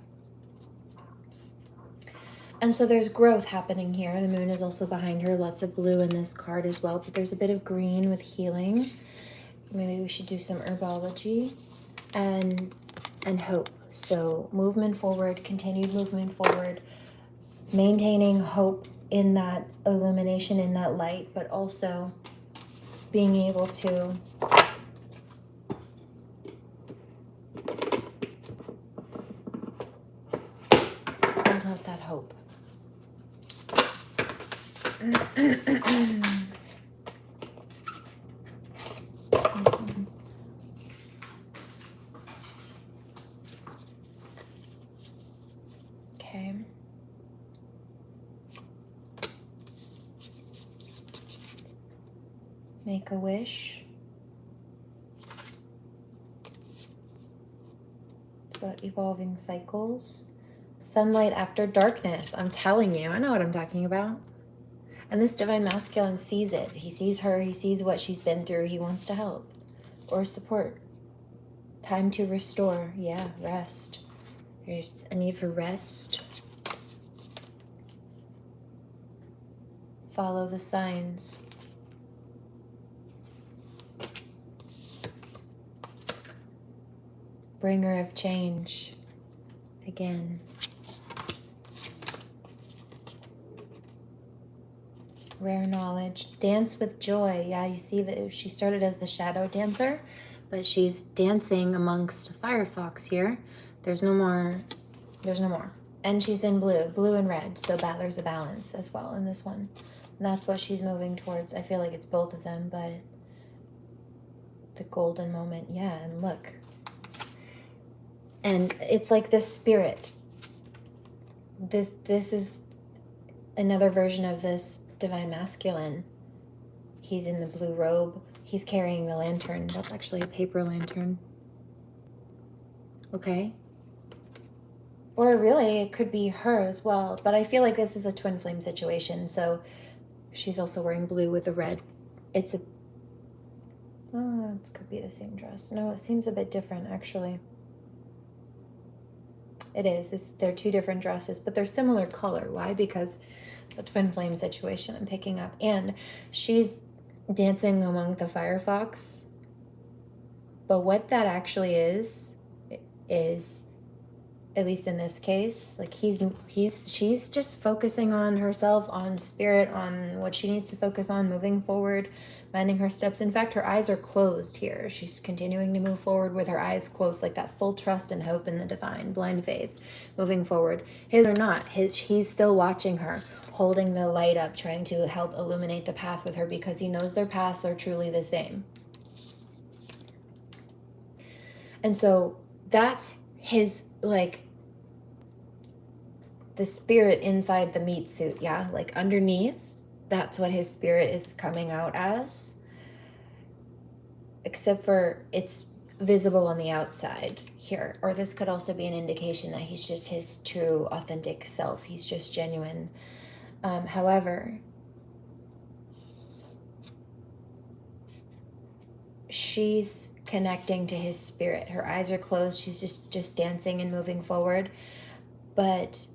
And so there's growth happening here. The moon is also behind her. Lots of blue in this card as well. But there's a bit of green with healing. Maybe we should do some herbology and hope. So movement forward, continued movement forward, maintaining hope in that illumination, in that light, but also being able to hold out that hope. These ones. Okay. Make a wish. It's about evolving cycles. Sunlight after darkness. I'm telling you, I know what I'm talking about. And this divine masculine sees it. He sees her. He sees what she's been through. He wants to help or support. Time to restore. Yeah, rest. There's a need for rest. Follow the signs. Bringer of change. Again. Rare knowledge. Dance with joy. Yeah, you see that she started as the shadow dancer, but she's dancing amongst Firefox here. There's no more. And she's in blue and red, so there's a balance as well in this one. And that's what she's moving towards. I feel like it's both of them, but the golden moment, yeah, and look. And it's like this spirit. This is another version of this divine masculine. He's in the blue robe. He's carrying the lantern. That's actually a paper lantern. Okay. Or really, it could be her as well. But I feel like this is a twin flame situation. So she's also wearing blue with a red. It could be the same dress. No, it seems a bit different, actually. It is. They're two different dresses, but they're similar color. Why? Because it's a twin flame situation I'm picking up. And she's dancing among the Firefox. But what that actually is, at least in this case, like she's just focusing on herself, on spirit, on what she needs to focus on, moving forward, minding her steps. In fact, her eyes are closed here. She's continuing to move forward with her eyes closed, like that full trust and hope in the divine, blind faith, moving forward. His or not, he's still watching her, holding the light up, trying to help illuminate the path with her because he knows their paths are truly the same. And so that's his, like, the spirit inside the meat suit, yeah? Like underneath, that's what his spirit is coming out as. Except for it's visible on the outside here. Or this could also be an indication that he's just his true, authentic self. He's just genuine. However, she's connecting to his spirit. Her eyes are closed. She's just dancing and moving forward. But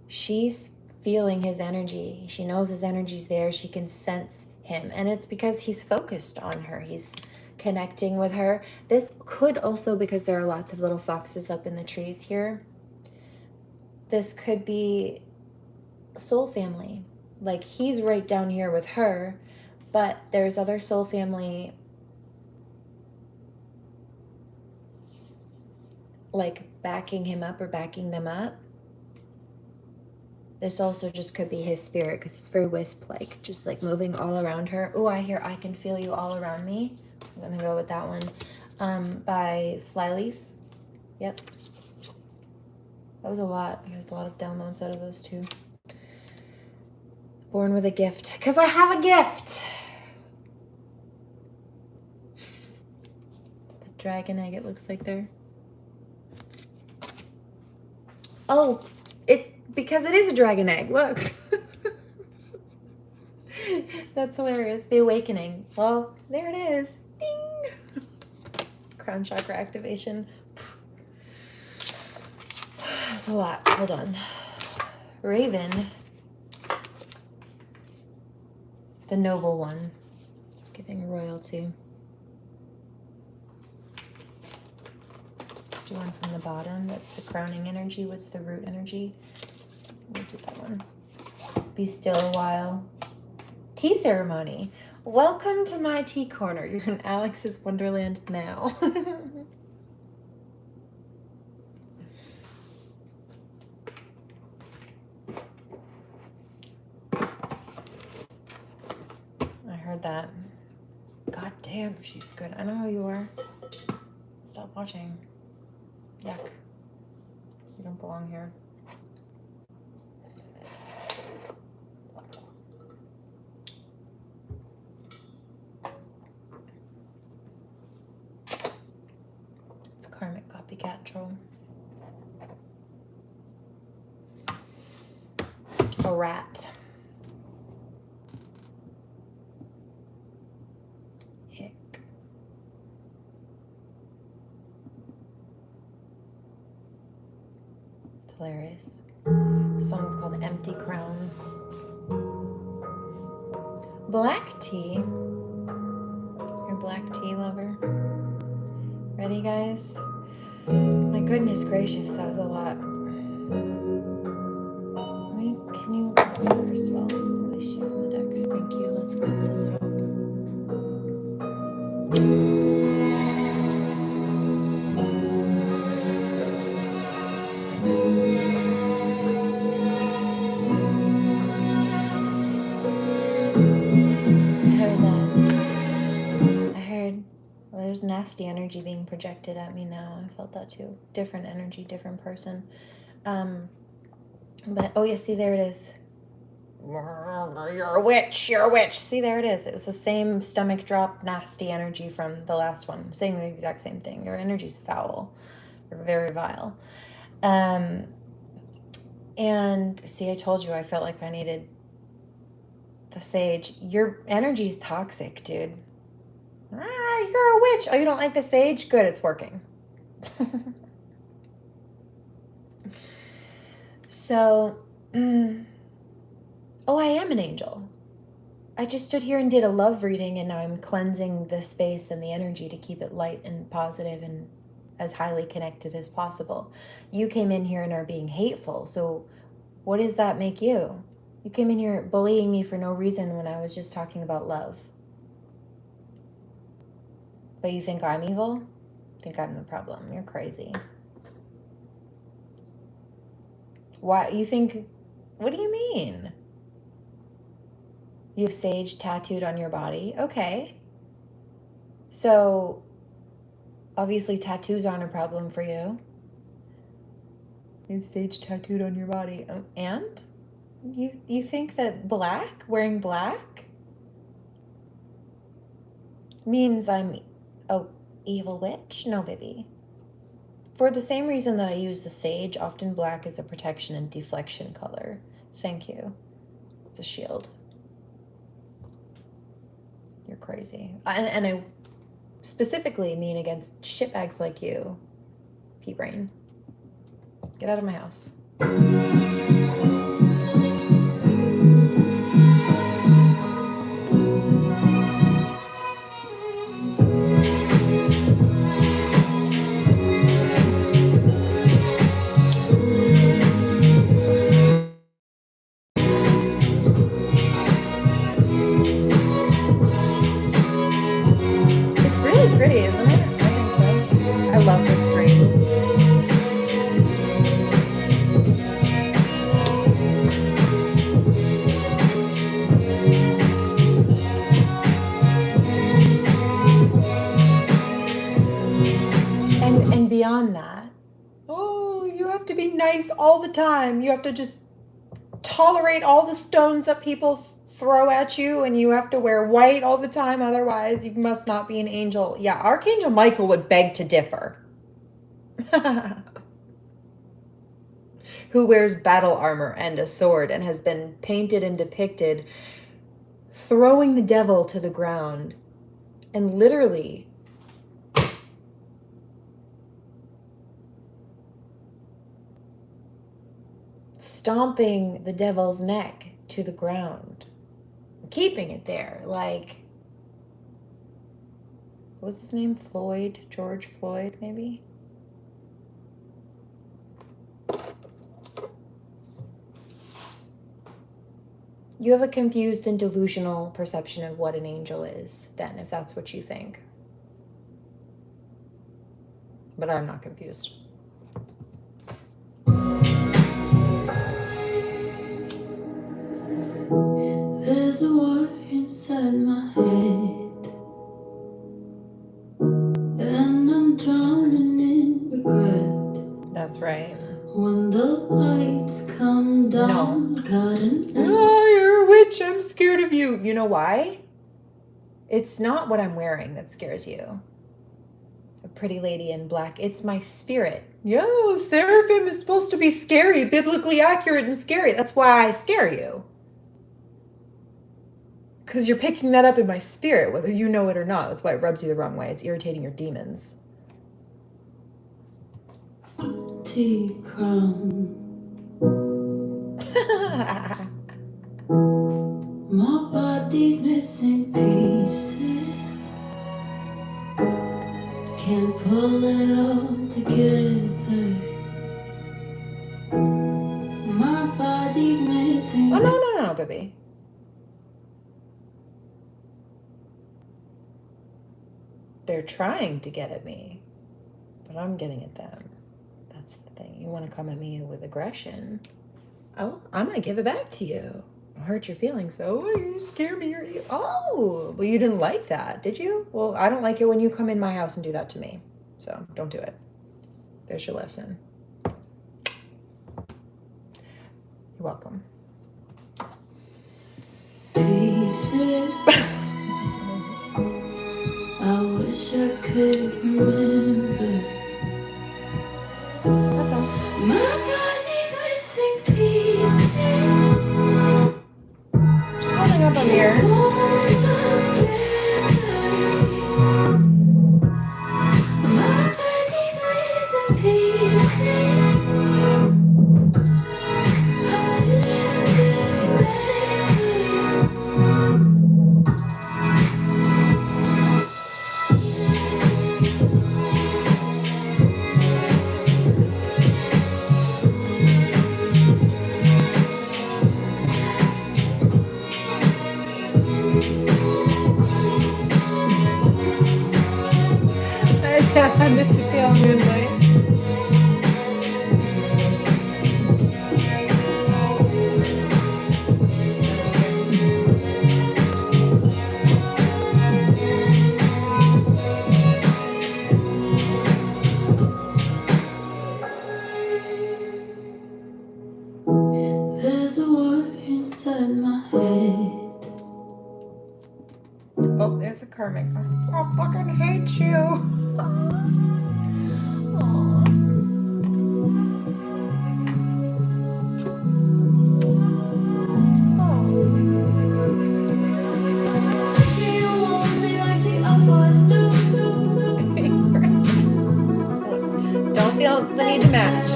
she's feeling his energy. She knows his energy's there. She can sense him. And it's because he's focused on her. He's connecting with her. This could also, because there are lots of little foxes up in the trees here, this could be soul family. Like he's right down here with her, but there's other soul family like backing him up or backing them up. This also just could be his spirit because it's very wisp-like, just like moving all around her. Oh, I can feel you all around me. I'm gonna go with that one by Flyleaf. Yep. That was a lot. I got a lot of downloads out of those two. Born with a gift. Because I have a gift. The dragon egg, it looks like there. Oh, because it is a dragon egg. Look. That's hilarious. The awakening. Well, there it is. Ding. Crown chakra activation. That's a lot. Hold on. Raven. The noble one. Giving royalty. Let's do one from the bottom. That's the crowning energy. What's the root energy? We'll do that one. Be still a while. Tea ceremony. Welcome to my tea corner. You're in Alex's Wonderland now. I heard that. God damn, she's good. I know who you are. Stop watching. Yuck. You don't belong here. Karmic copycat troll. A rat. Hick. It's hilarious. The song is called Empty Crown. Black tea. You're a black tea lover. Ready, guys? My goodness gracious, that was a lot. Can you, first of all, release you on the decks? Thank you. Let's cleanse this out. There's nasty energy being projected at me now. I felt that too. Different energy, different person. But, oh yeah, see, there it is. You're a witch, you're a witch. See, there it is. It was the same stomach drop, nasty energy from the last one. Saying the exact same thing. Your energy's foul. You're very vile. And see, I told you I felt like I needed the sage. Your energy's toxic, dude. You're a witch. Oh, you don't like the sage? Good, it's working. So, oh, I am an angel. I just stood here and did a love reading, and now I'm cleansing the space and the energy to keep it light and positive and as highly connected as possible. You came in here and are being hateful. So what does that make you? You came in here bullying me for no reason when I was just talking about love. But you think I'm evil? Think I'm the problem. You're crazy. Why? You think, what do you mean? You have sage tattooed on your body? Okay. So, obviously tattoos aren't a problem for you. You have sage tattooed on your body. Oh, and? You think that wearing black, means I'm a evil witch? No, baby. For the same reason that I use the sage, often black is a protection and deflection color. Thank you. It's a shield. You're crazy. And I specifically mean against shitbags like you, pea-brain. Get out of my house. Pretty, isn't it? I think so. I love the strings. And beyond that, oh, you have to be nice all the time. You have to just tolerate all the stones that people throw at you, and you have to wear white all the time, otherwise you must not be an angel. Yeah, Archangel Michael would beg to differ. Who wears battle armor and a sword and has been painted and depicted throwing the devil to the ground and literally stomping the devil's neck to the ground, keeping it there. Like, what was his name? Floyd? George Floyd, maybe? You have a confused and delusional perception of what an angel is, then, if that's what you think. But I'm not confused. There's a war inside my head, and I'm drowning in regret. That's right. When the lights come down, God and oh, you're a witch, I'm scared of you. You know why? It's not what I'm wearing that scares you. A pretty lady in black. It's my spirit. Yo, seraphim is supposed to be scary, biblically accurate and scary. That's why I scare you. Because you're picking that up in my spirit, whether you know it or not. That's why it rubs you the wrong way. It's irritating your demons. tea crown. My body's missing pieces. Can't pull it all together. My body's missing. Oh, no, baby. They're trying to get at me, but I'm getting at them. That's the thing. You want to come at me with aggression, oh, I might give it back to you. I'll hurt your feelings. Oh, you scare me. Oh, well, you didn't like that, did you? Well, I don't like it when you come in my house and do that to me. So don't do it. There's your lesson. You're welcome. Pieces. I wish I could remember. That's all. My body's missing pieces. Just holding up on here. My body's missing pieces. I wish I could remember. Under the pale moonlight. There's a war inside my head. Oh, there's a karmic. I fucking hate you. You want me like the others do. Don't feel the need to match.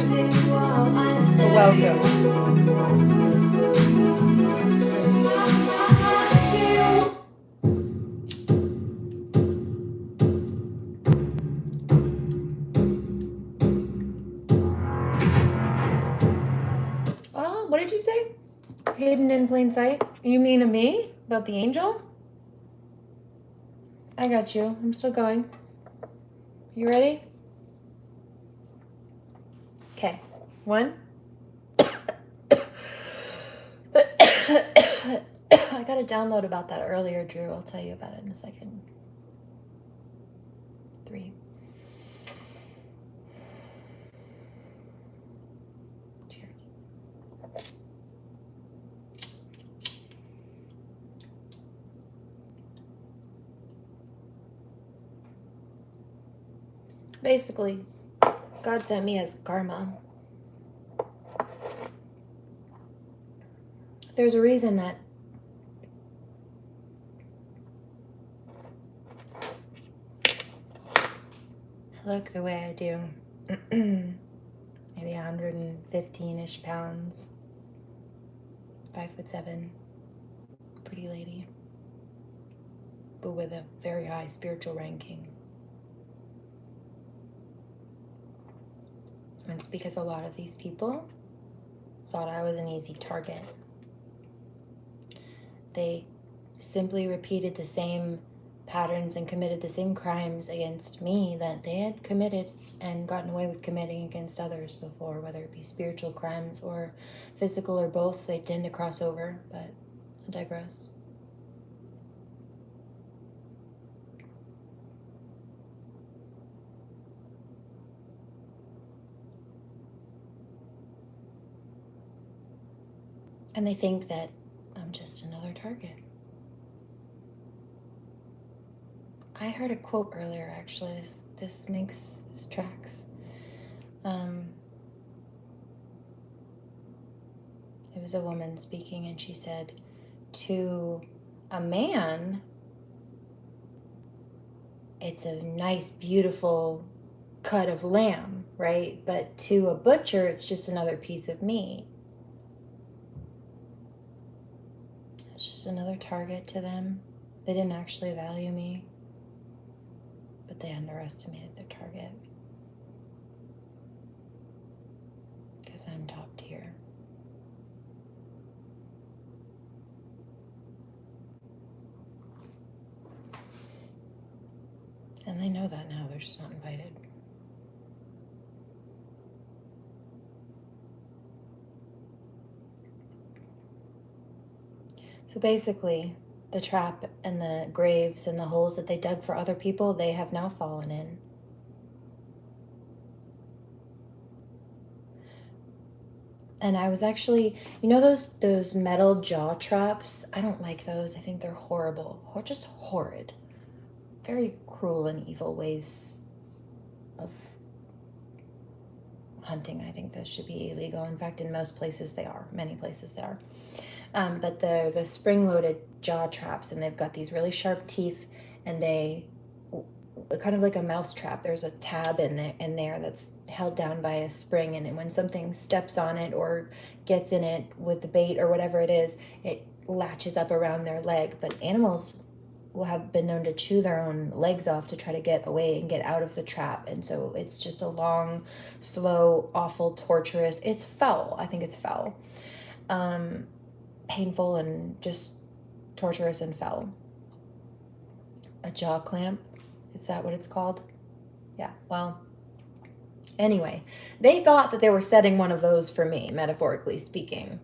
You're welcome. Oh, what did you say? Hidden in plain sight? You mean to me? About the angel? I got you. I'm still going. You ready? Okay. 1. I got a download about that earlier, Drew. I'll tell you about it in a second. 3. Cheers. Basically, God sent me as karma. There's a reason that I look the way I do. Maybe 115-ish pounds. 5'7". Pretty lady. But with a very high spiritual ranking. And it's because a lot of these people thought I was an easy target. They simply repeated the same patterns and committed the same crimes against me that they had committed and gotten away with committing against others before, whether it be spiritual crimes or physical or both. They tend to cross over, but I digress. And they think that I'm just another target. I heard a quote earlier, actually. This tracks. It was a woman speaking, and she said, to a man, it's a nice, beautiful cut of lamb, right? But to a butcher, it's just another piece of meat. It's just another target to them. They didn't actually value me, but they underestimated their target. Because I'm top tier. And they know that now, they're just not invited. So basically, the trap and the graves and the holes that they dug for other people, they have now fallen in. And I was actually, you know those metal jaw traps? I don't like those. I think they're horrible. Or just horrid. Very cruel and evil ways of hunting. I think those should be illegal. In fact, in most places they are. Many places they are. But the spring-loaded jaw traps, and they've got these really sharp teeth, and they kind of like a mouse trap. There's a tab in there that's held down by a spring, and when something steps on it or gets in it with the bait or whatever it is, it latches up around their leg. But animals will have been known to chew their own legs off to try to get away and get out of the trap. And so it's just a long, slow, awful, torturous. It's foul. I think it's foul. Painful and just torturous and foul. A jaw clamp. Is that what it's called? Yeah, well, anyway, they thought that they were setting one of those for me, metaphorically speaking.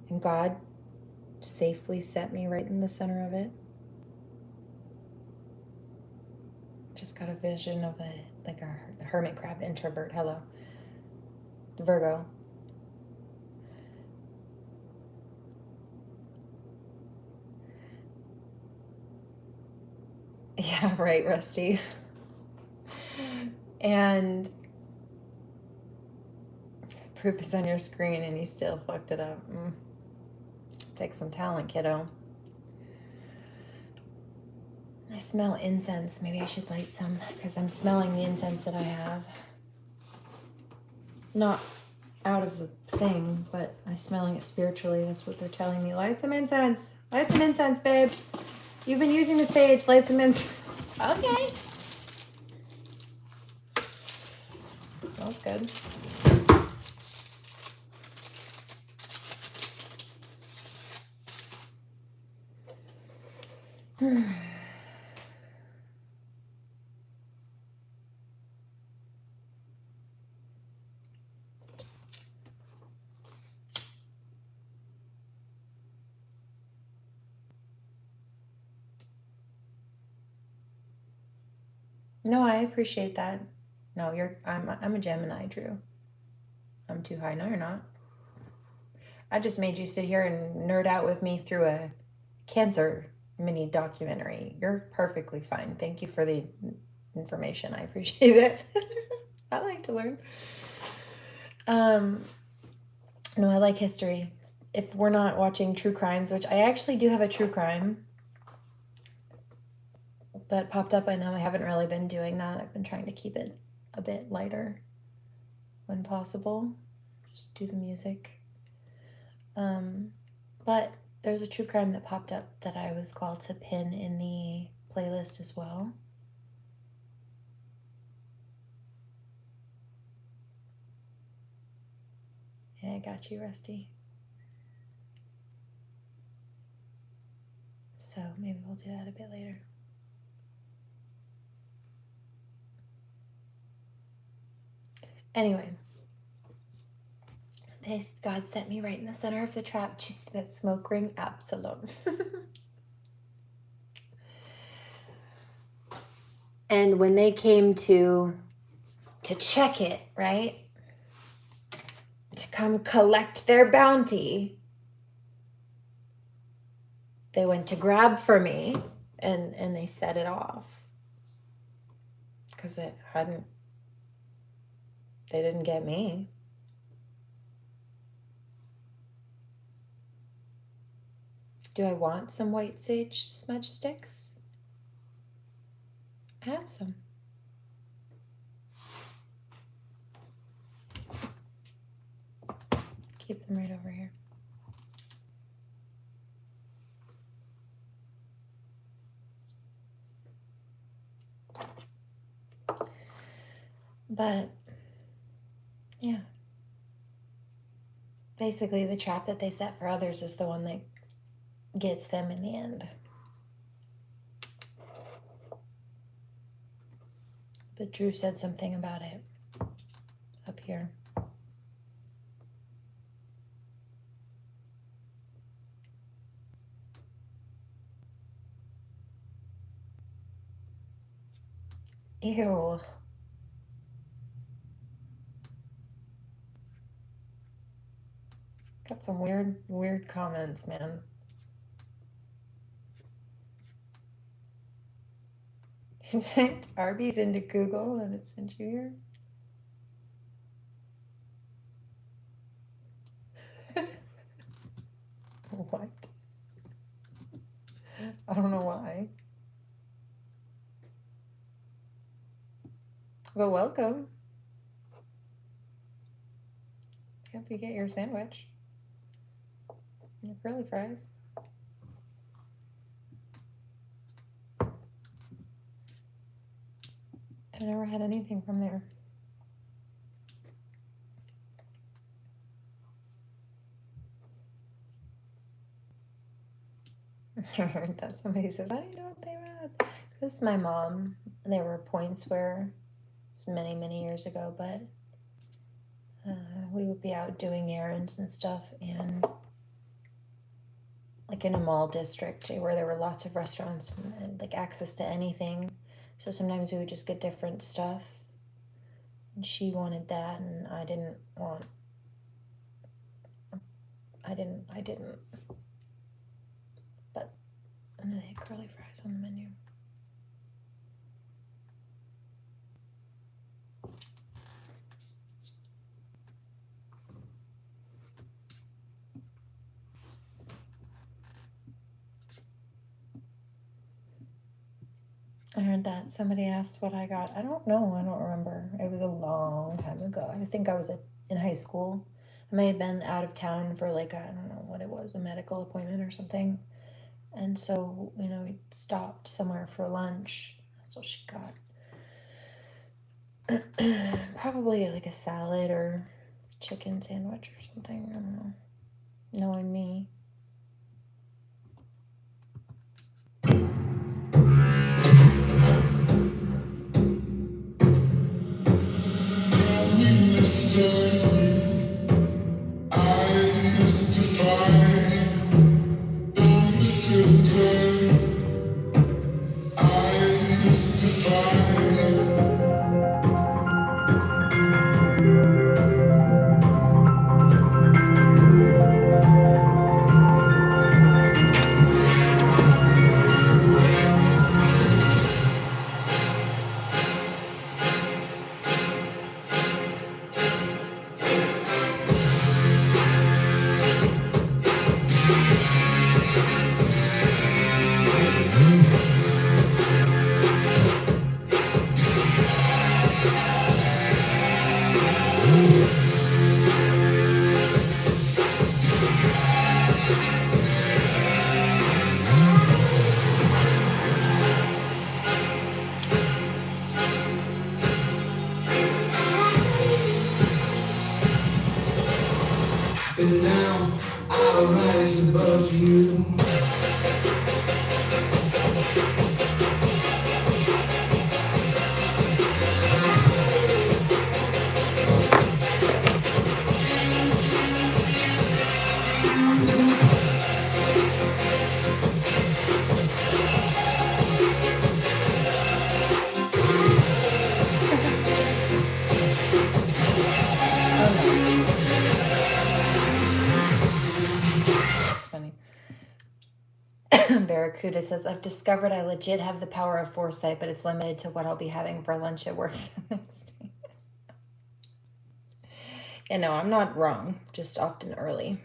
And God safely set me right in the center of it. Just got a vision of a hermit crab introvert. Hello. Virgo. Yeah, right, Rusty. And proof is on your screen and you still fucked it up. Take some talent, kiddo. I smell incense. Maybe I should light some because I'm smelling the incense that I have. Not out of the thing, but I'm smelling it spiritually. That's what they're telling me. Light some incense. Light some incense, babe. You've been using the sage. Light some incense. Okay. It smells good. No, I appreciate that. No, I'm a Gemini, Drew. I'm too high. No, you're not. I just made you sit here and nerd out with me through a Cancer mini documentary. You're perfectly fine. Thank you for the information. I appreciate it. I like to learn. No, I like history. If we're not watching true crimes, which I actually do have a true crime that popped up. I know I haven't really been doing that. I've been trying to keep it a bit lighter when possible. Just do the music. But there's a true crime that popped up that I was called to pin in the playlist as well. Yeah, I got you, Rusty. So maybe we'll do that a bit later. Anyway, this God set me right in the center of the trap. Just that smoke ring, Absalom. And when they came to check it, right? To come collect their bounty, they went to grab for me and they set it off. Because they didn't get me. Do I want some white sage smudge sticks? I have some. Keep them right over here. But, yeah. Basically, the trap that they set for others is the one that gets them in the end. But Drew said something about it up here. Ew. Got some weird comments, man. You typed Arby's into Google and it sent you here? What? I don't know why. But welcome. Hope you get your sandwich. And your curly fries. I've never had anything from there. I heard that somebody says, I didn't know what they had. This is my mom. There were points where, it was many years ago, but we would be out doing errands and stuff, and like in a mall district where there were lots of restaurants and like access to anything. So sometimes we would just get different stuff. And she wanted that, and I didn't. But I know they had curly fries on the menu. I heard that. Somebody asked what I got. I don't know. I don't remember. It was a long time ago. I think I was in high school. I may have been out of town for like, I don't know what it was, a medical appointment or something. And so, we stopped somewhere for lunch. That's what she got. Probably like a salad or chicken sandwich or something. I don't know. Knowing me. And now I'll rise above you. Barracuda says, I've discovered I legit have the power of foresight, but it's limited to what I'll be having for lunch at work the next day. Yeah, no, I'm not wrong, just often early.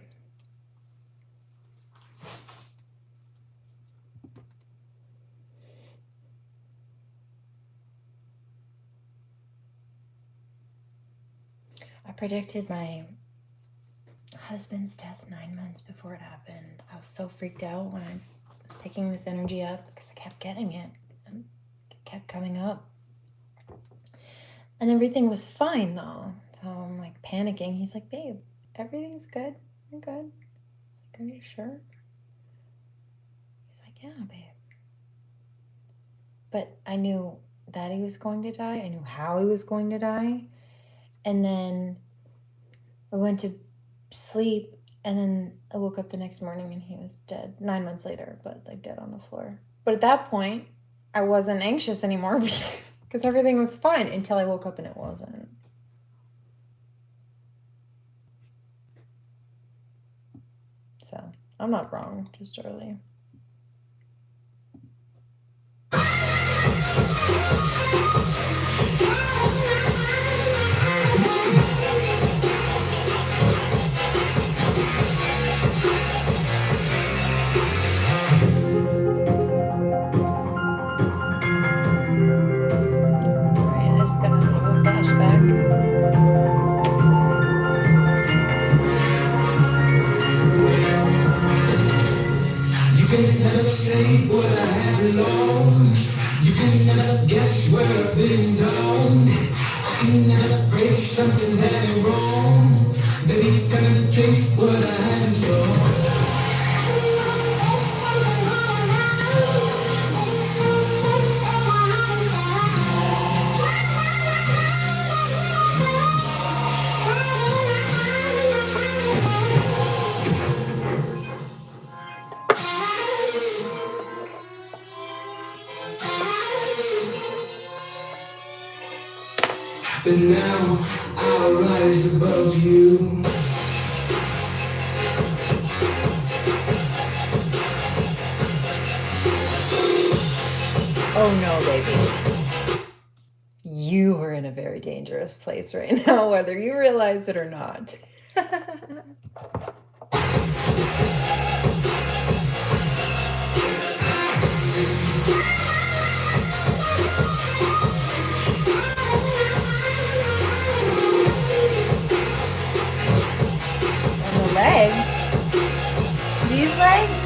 I predicted my husband's death 9 months before it happened. I was so freaked out when I was picking this energy up because I kept getting it and it kept coming up. And everything was fine though. So I'm like panicking. He's like, babe, everything's good. You're good. I was like, are you sure? He's like, yeah, babe. But I knew that he was going to die. I knew how he was going to die. And then I went to sleep, and then I woke up the next morning and he was dead 9 months later, but like dead on the floor. But at that point, I wasn't anxious anymore because everything was fine until I woke up and it wasn't. So I'm not wrong, just early. What I have lost, you can never guess where I've been down. I can never break something that ain't wrong. Baby, you can't chase what I haven't lost. But now I'll rise above you. Oh no, baby. You are in a very dangerous place right now, whether you realize it or not. Legs? These legs?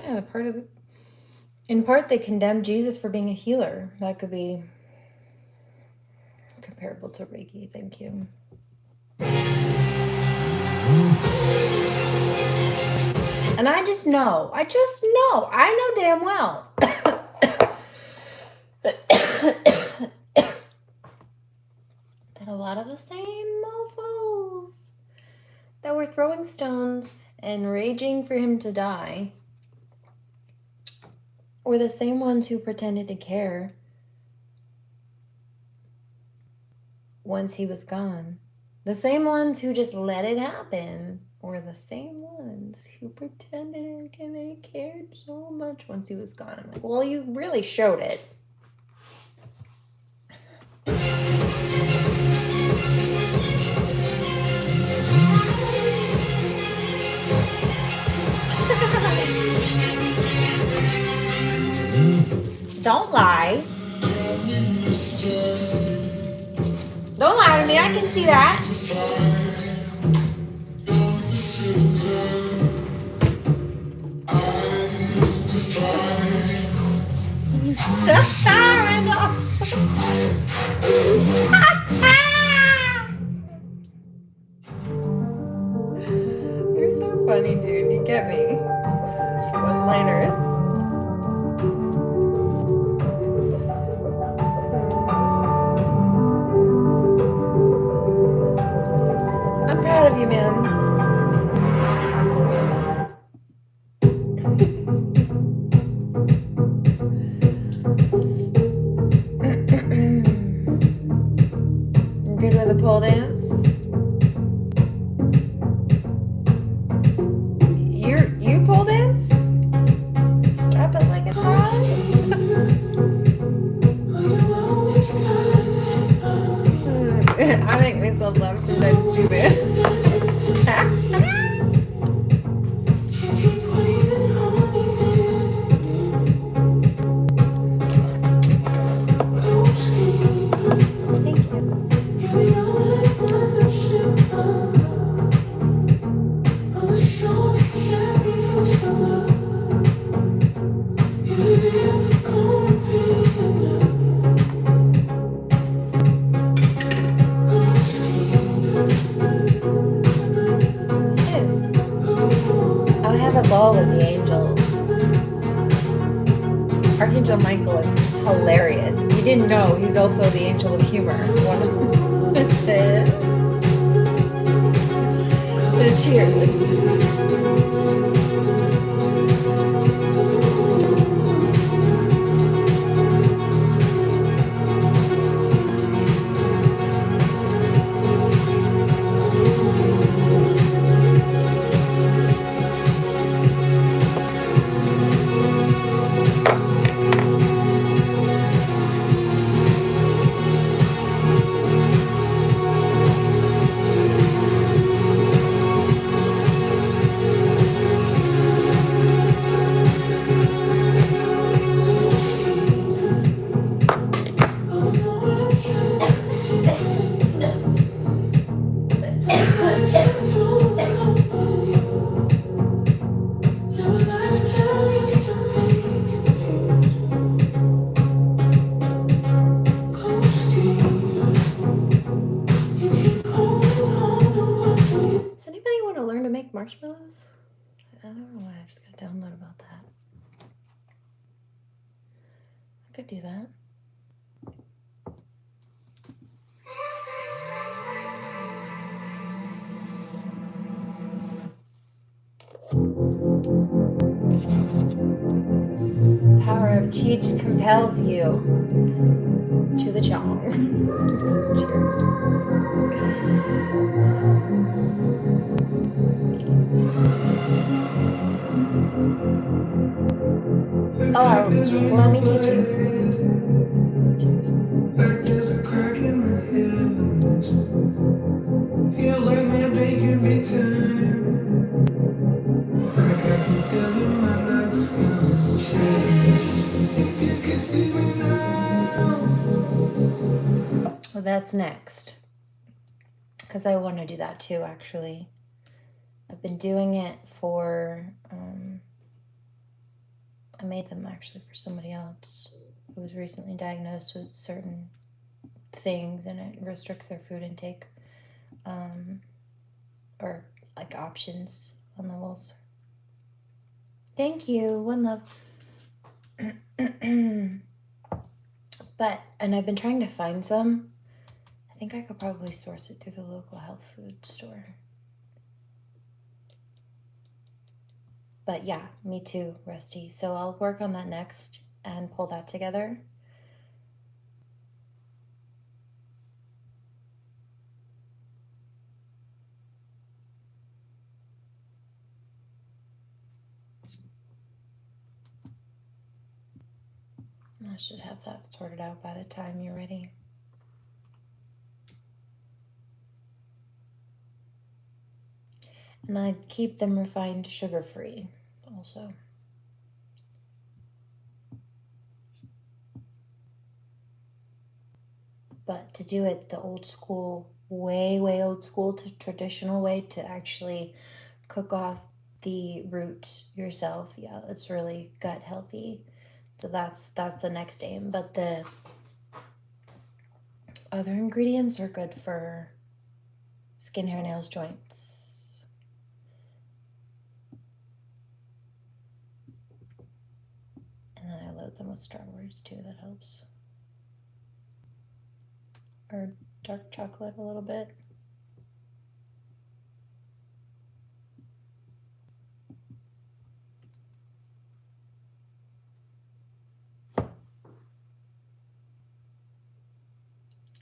Yeah, in part they condemned Jesus for being a healer. That could be comparable to Reiki. Thank you. And I just know, I know damn well that a lot of the same mofos that were throwing stones and raging for him to die were the same ones who pretended to care once he was gone. The same ones who just let it happen were the same ones who pretended and they cared so much once he was gone. I'm like, well, you really showed it. Don't lie. Don't lie to me. I can see that. You're so funny, dude. You get me. It's one-liners. I'm proud of you, man. You good with a pole dance? You pole dance? Drop it like it's hot. I make myself laugh sometimes too, man. I have a ball with the angels. Archangel Michael is hilarious. If you didn't know, he's also the angel of humor. Cheers. Marshmallows? I don't know why I just got a download about that. I could do that. Power of Cheech compels you to the chong. Cheers. Oh, let me teach you. Like there's a crack in the heavens. Feels like my day could be turning. Like I can tell that my life's gonna change. If you could see me now. Well, that's next. Because I want to do that too, actually. I've been doing it for, I made them actually for somebody else who was recently diagnosed with certain things, and it restricts their food intake, or like options on levels. Thank you, one love. And I've been trying to find some. I think I could probably source it through the local health food store. But yeah, me too, Rusty. So I'll work on that next and pull that together. I should have that sorted out by the time you're ready. And I keep them refined sugar-free also. But to do it the old school, way old school to traditional way, to actually cook off the root yourself, yeah, it's really gut healthy So that's the next aim. But the other ingredients are good for skin, hair, nails, joints. And then I load them with Star Wars too, that helps. Or dark chocolate a little bit.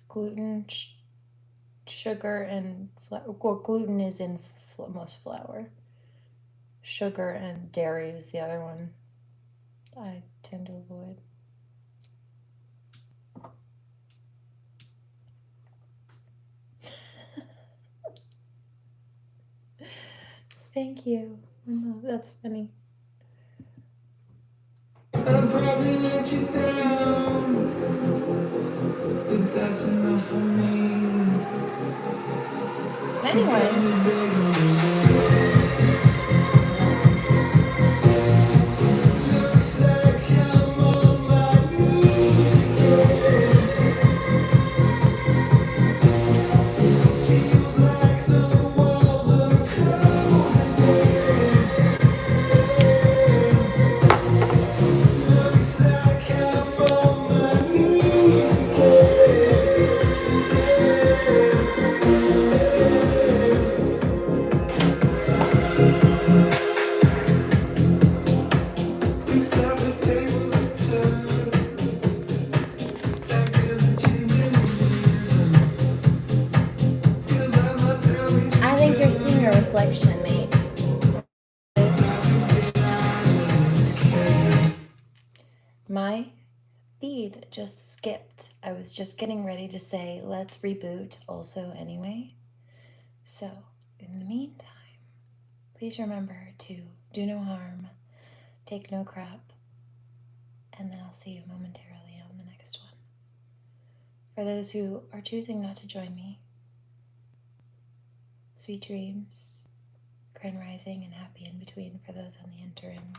Gluten, sugar, and flour. Well, gluten is in most flour. Sugar and dairy is the other one I tend to avoid. Thank you. That's funny. I'll probably let you down, but that's enough for me. Anyway. Looks like I'm on my knees again. Feels like the walls are closing in. Looks like I'm on my knees again. Looks like the tables are turned. Like there's a change in the wind. Feels like my time is I think you're seeing a reflection, mate. My feed just skipped. I was just getting ready to say, let's reboot also anyway. So, in the meantime, please remember to do no harm, take no crap, and then I'll see you momentarily on the next one. For those who are choosing not to join me, sweet dreams, grand rising, and happy in between for those on the interim.